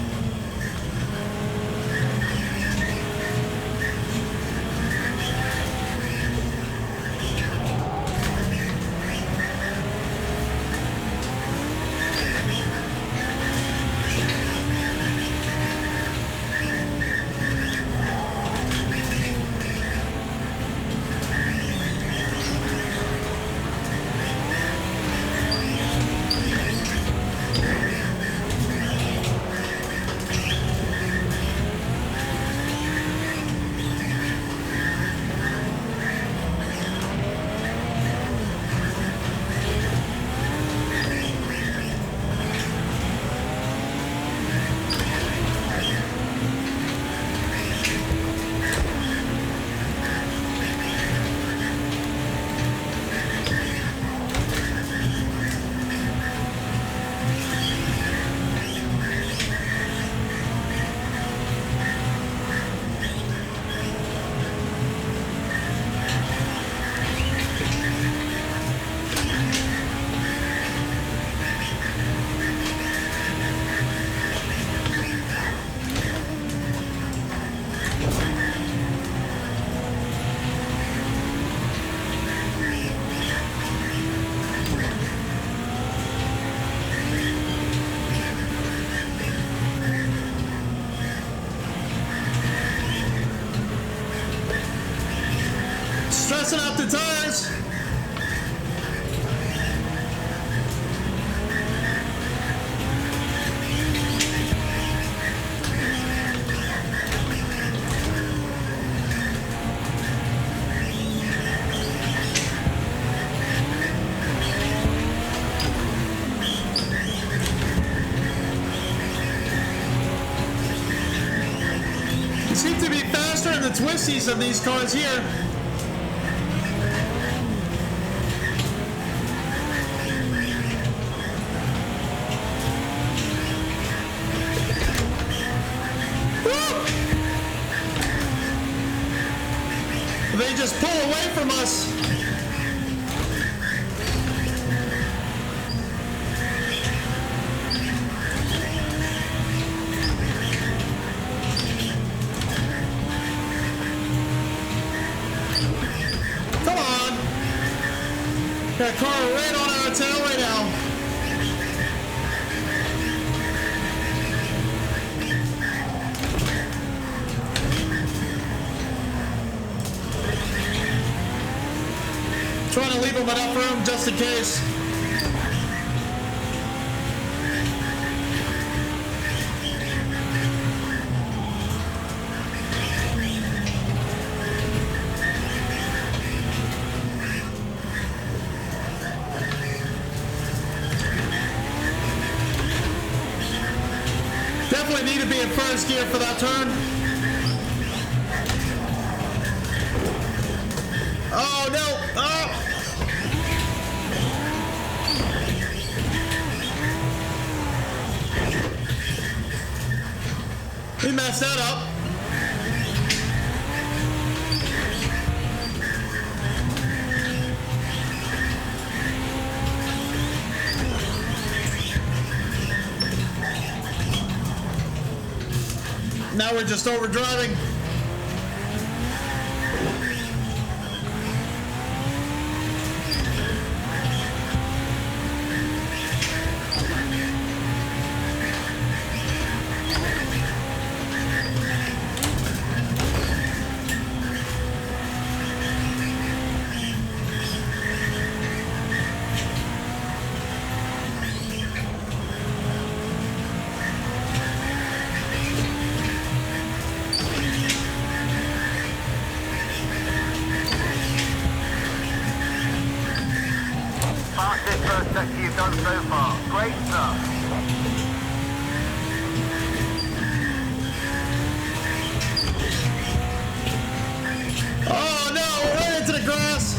Stressing out the tires. seem to be faster in the twisties of these cars here. They just pull away from us. Come on. Got a car right on our tail right now. Trying to leave them enough room just in case. Definitely need to be in first gear for that turn. Oh no! Oh! We messed that up. Now we're just overdriving. You've done so far. Great stuff. Oh no, we're right into the grass.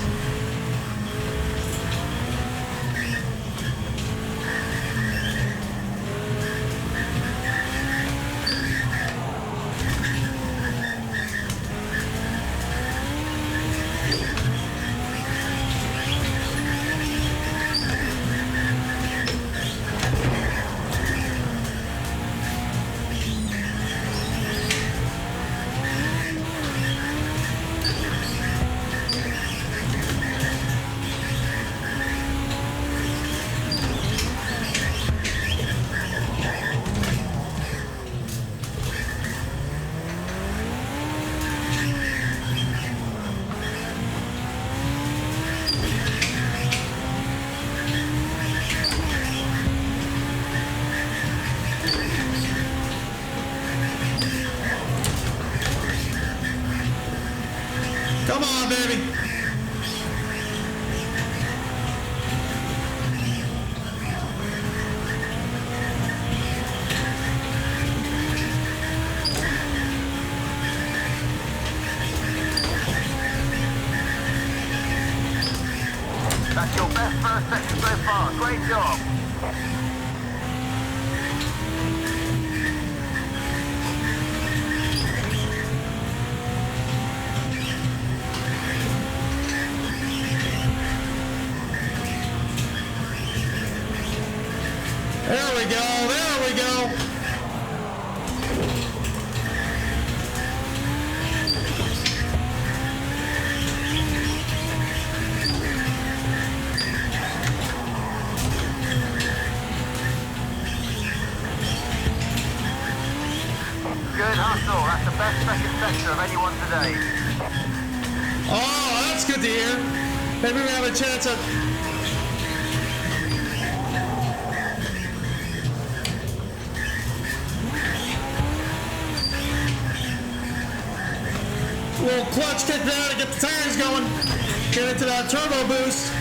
Come on, baby. That's your best first section so far. Great job. There we go, there we go. Good hustle. That's the best second sector of anyone today. Oh, that's good to hear. Maybe we have a chance of... A little clutch kick there to get the tires going. Get into that turbo boost.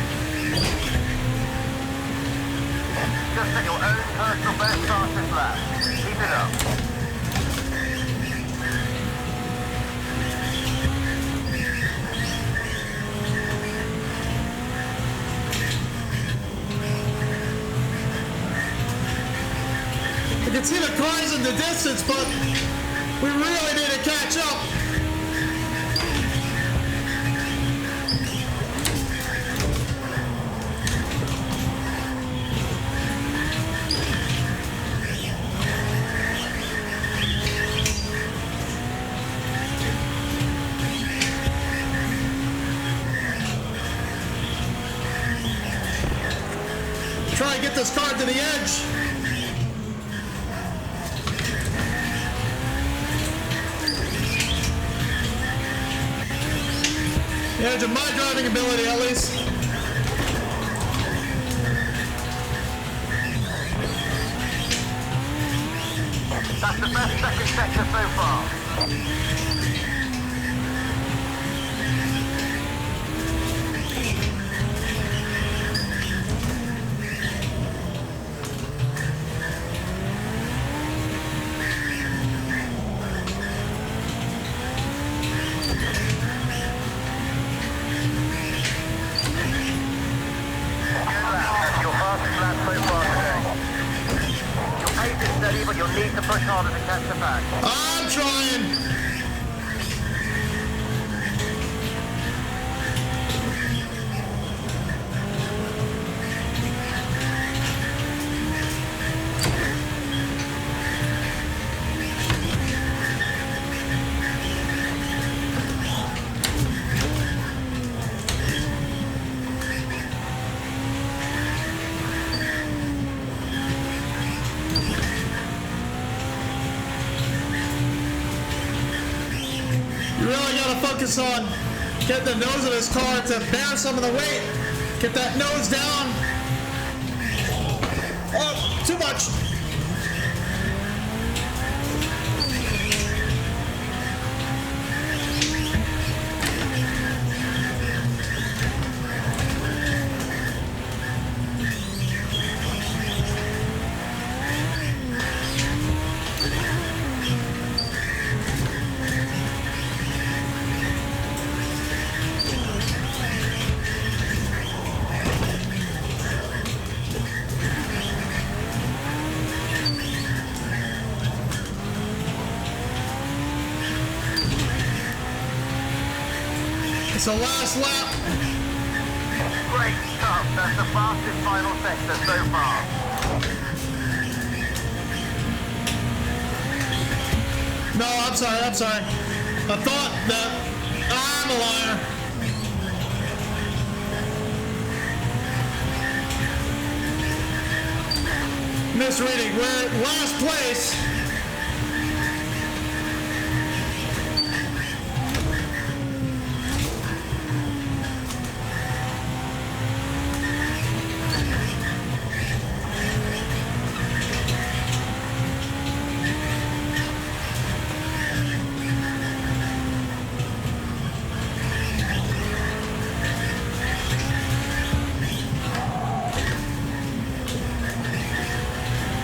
Just at your own personal best fastest lap. Keep it up. in the distance, but we really need to catch up. Try and get this car to the edge. The edge of my driving ability, at least. That's the best second sector so far. But you'll need to push harder to catch the pack. I'm trying. Focus on getting the nose of this car to bear some of the weight. Get that nose down. Oh, too much. It's the last lap. Great stuff. That's the fastest final sector so far. No, I'm sorry. I thought that I'm a liar. Misreading. We're at last place.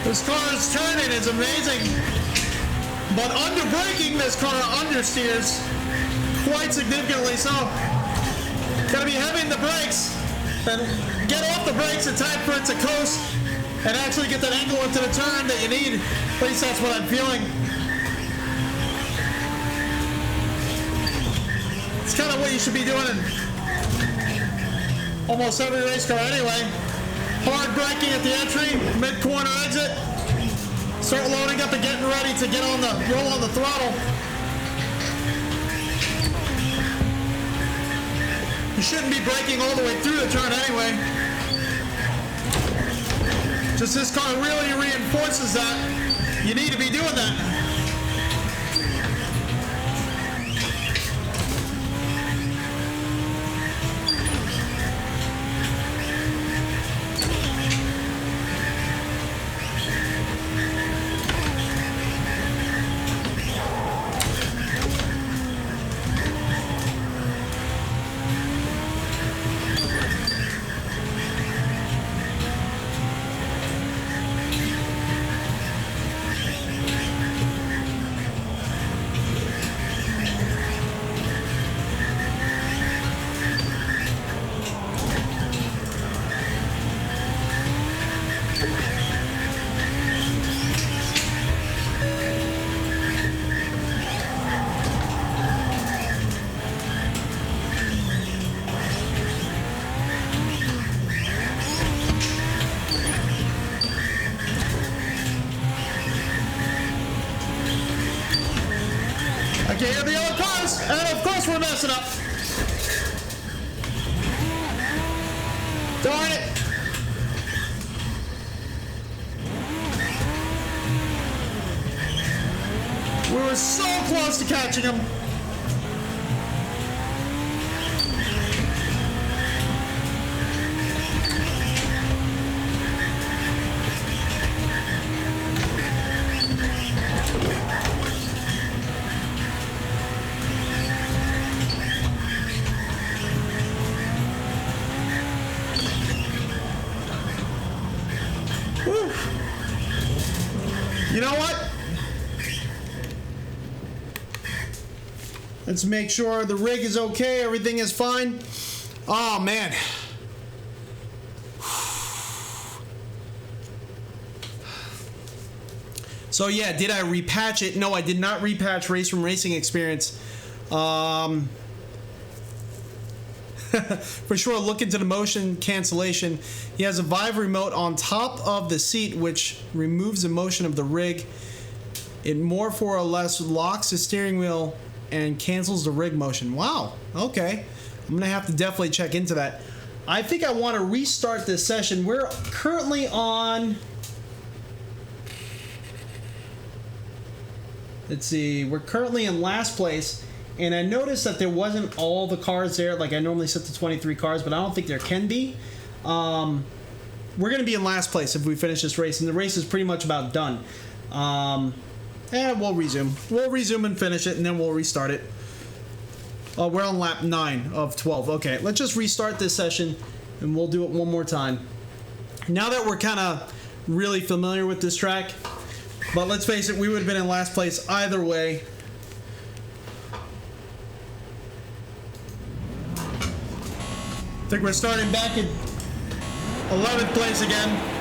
This car is turning, it's amazing. But under braking, this car understeers quite significantly so. Gotta be having the brakes and get off the brakes in time for it to coast and actually get that angle into the turn that you need. At least that's what I'm feeling. It's kind of what you should be doing in almost every race car anyway. Hard braking at the entry, mid-corner exit. Start loading up and getting ready to get on the roll on the throttle. You shouldn't be braking all the way through the turn anyway. Just this car really reinforces that. You need to be doing that. I can hear the other cars, and of course we're messing up. Darn it. We were so close to catching him. Whew. You know what? Let's make sure the rig is okay, everything is fine. Oh man. So yeah, did I repatch it? No, I did not repatch Race from Racing Experience. For sure, look into the motion cancellation. He has a Vive remote on top of the seat, which removes the motion of the rig. It more or less locks the steering wheel and cancels the rig motion. Wow, okay. I'm gonna have to definitely check into that. I think I want to restart this session. We're currently on... Let's see, we're currently in last place, and I noticed that there wasn't all the cars there. Like I normally set to 23 cars, but I don't think there can be. We're gonna be in last place if we finish this race, and the race is pretty much about done. And we'll resume. We'll resume and finish it, and then we'll restart it. We're on lap 9 of 12. Okay, let's just restart this session, and we'll do it one more time. Now that we're kind of really familiar with this track, but let's face it, we would have been in last place either way. I think we're starting back in 11th place again.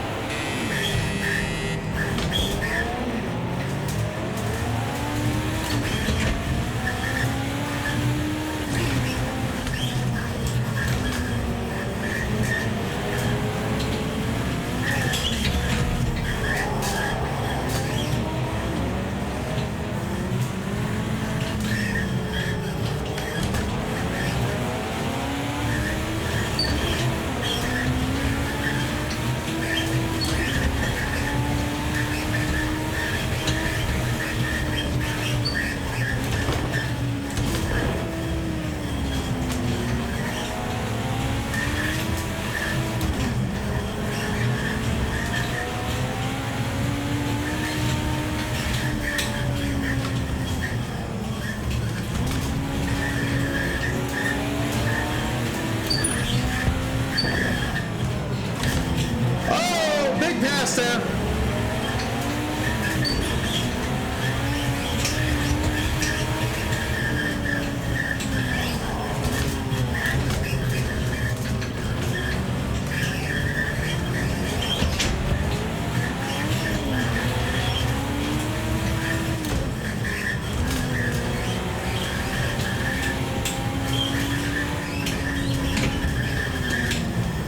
There.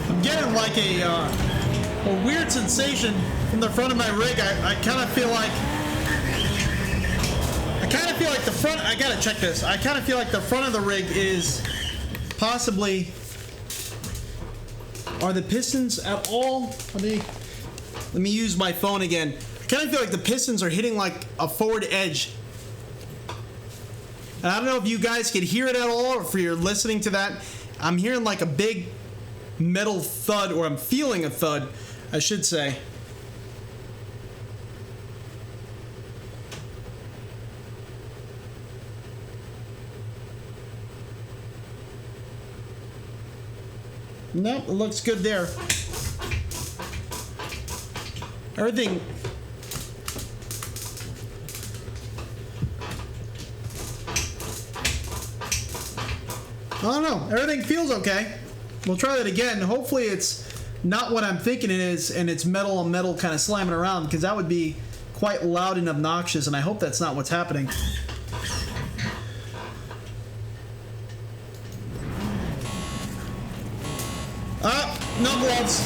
I'm getting like a weird sensation from the front of my rig. I kind of feel like the front, I gotta check this. I kind of feel like the front of the rig is possibly, are the pistons at all? Let me use my phone again. I kind of feel like the pistons are hitting like a forward edge. And I don't know if you guys could hear it at all, or if you're listening to that. I'm hearing like a big metal thud, or I'm feeling a thud, I should say. Nope, it looks good there. Everything. I don't know. Everything feels okay. We'll try that again. Hopefully it's not what I'm thinking it is, and it's metal on metal kind of slamming around, because that would be quite loud and obnoxious, and I hope that's not what's happening. No gloves.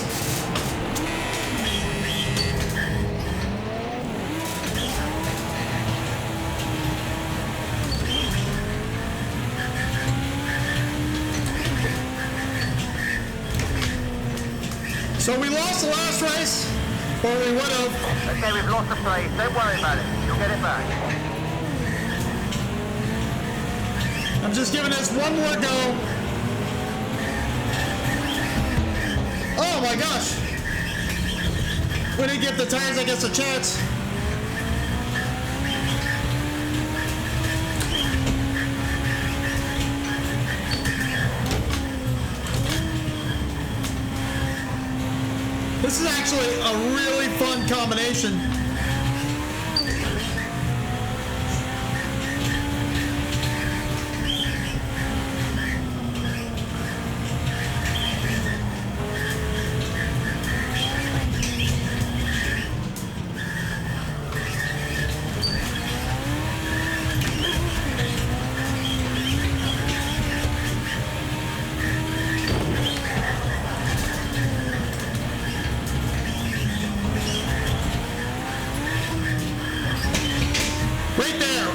So we lost the last race, or we would have. Okay, we've lost the place. Don't worry about it. You'll get it back. I'm just giving this one more go. Oh my gosh. We didn't give the tires, I guess, a chance. This is actually a really fun combination. Right there.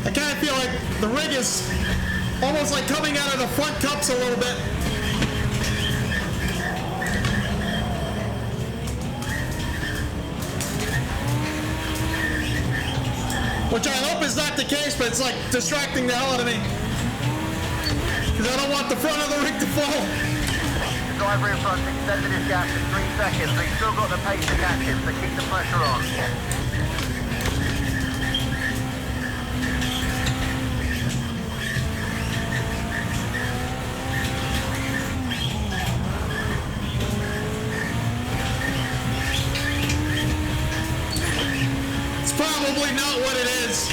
I kind of feel like the rig is almost like coming out of the front cups a little bit. Which I hope is not the case, but it's like distracting the hell out of me. Because I don't want the front of the rig to fall. Driver in front extended his gas in 3 seconds. He's still got the pace to catch him, so keep the pressure on. Probably not what it is.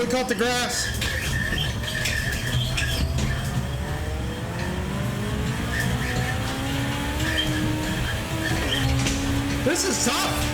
Cut the grass. This is tough.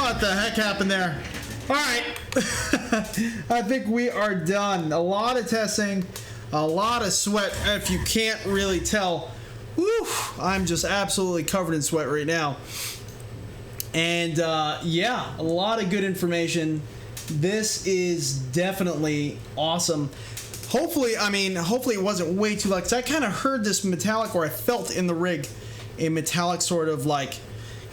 What the heck happened there? All right. I think we are done. A lot of testing, a lot of sweat. If you can't really tell, whew, I'm just absolutely covered in sweat right now. And yeah, a lot of good information. This is definitely awesome. Hopefully it wasn't way too loud, because I kind of heard this metallic, or I felt in the rig a metallic sort of like,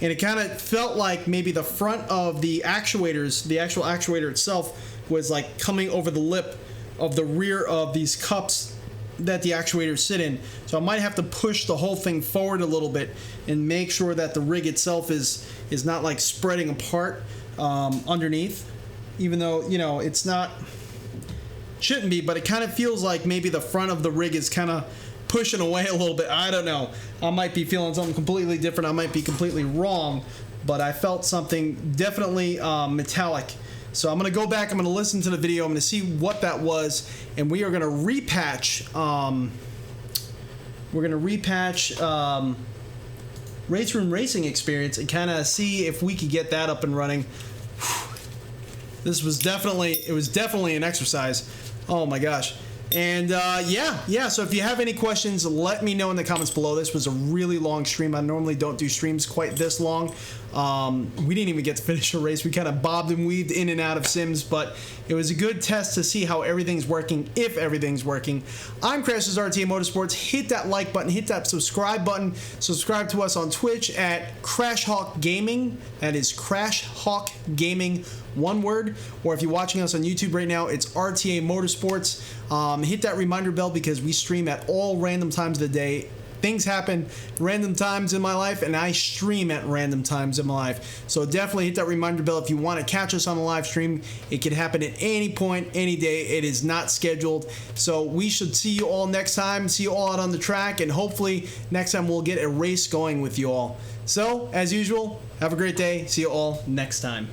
and it kind of felt like maybe the front of the actuators, the actual actuator itself, was like coming over the lip of the rear of these cups that the actuators sit in. So I might have to push the whole thing forward a little bit and make sure that the rig itself is not like spreading apart underneath, even though, you know, it's not, shouldn't be, but it kind of feels like maybe the front of the rig is kind of pushing away a little bit. I don't know. I might be feeling something completely different. I might be completely wrong, but I felt something definitely metallic. So I'm going to go back. I'm going to listen to the video. I'm going to see what that was, and we are going to repatch. We're going to repatch Race Room Racing Experience and kind of see if we could get that up and running. This was definitely an exercise. Oh my gosh. And yeah, so if you have any questions, let me know in the comments below. This was a really long stream. I normally don't do streams quite this long. We didn't even get to finish a race. We kind of bobbed and weaved in and out of sims, but it was a good test to see how everything's working, if everything's working. I'm Crash's RTA Motorsports. Hit that like button, hit that subscribe button. Subscribe to us on Twitch at Crash Hawk Gaming. That is Crash Hawk Gaming, one word. Or if you're watching us on YouTube right now, it's RTA Motorsports. Hit that reminder bell, because we stream at all random times of the day. Things happen random times in my life, and I stream at random times in my life. So definitely hit that reminder bell if you want to catch us on the live stream. It can happen at any point, any day. It is not scheduled. So we should see you all next time. See you all out on the track, and hopefully next time we'll get a race going with you all. So, as usual, have a great day. See you all next time.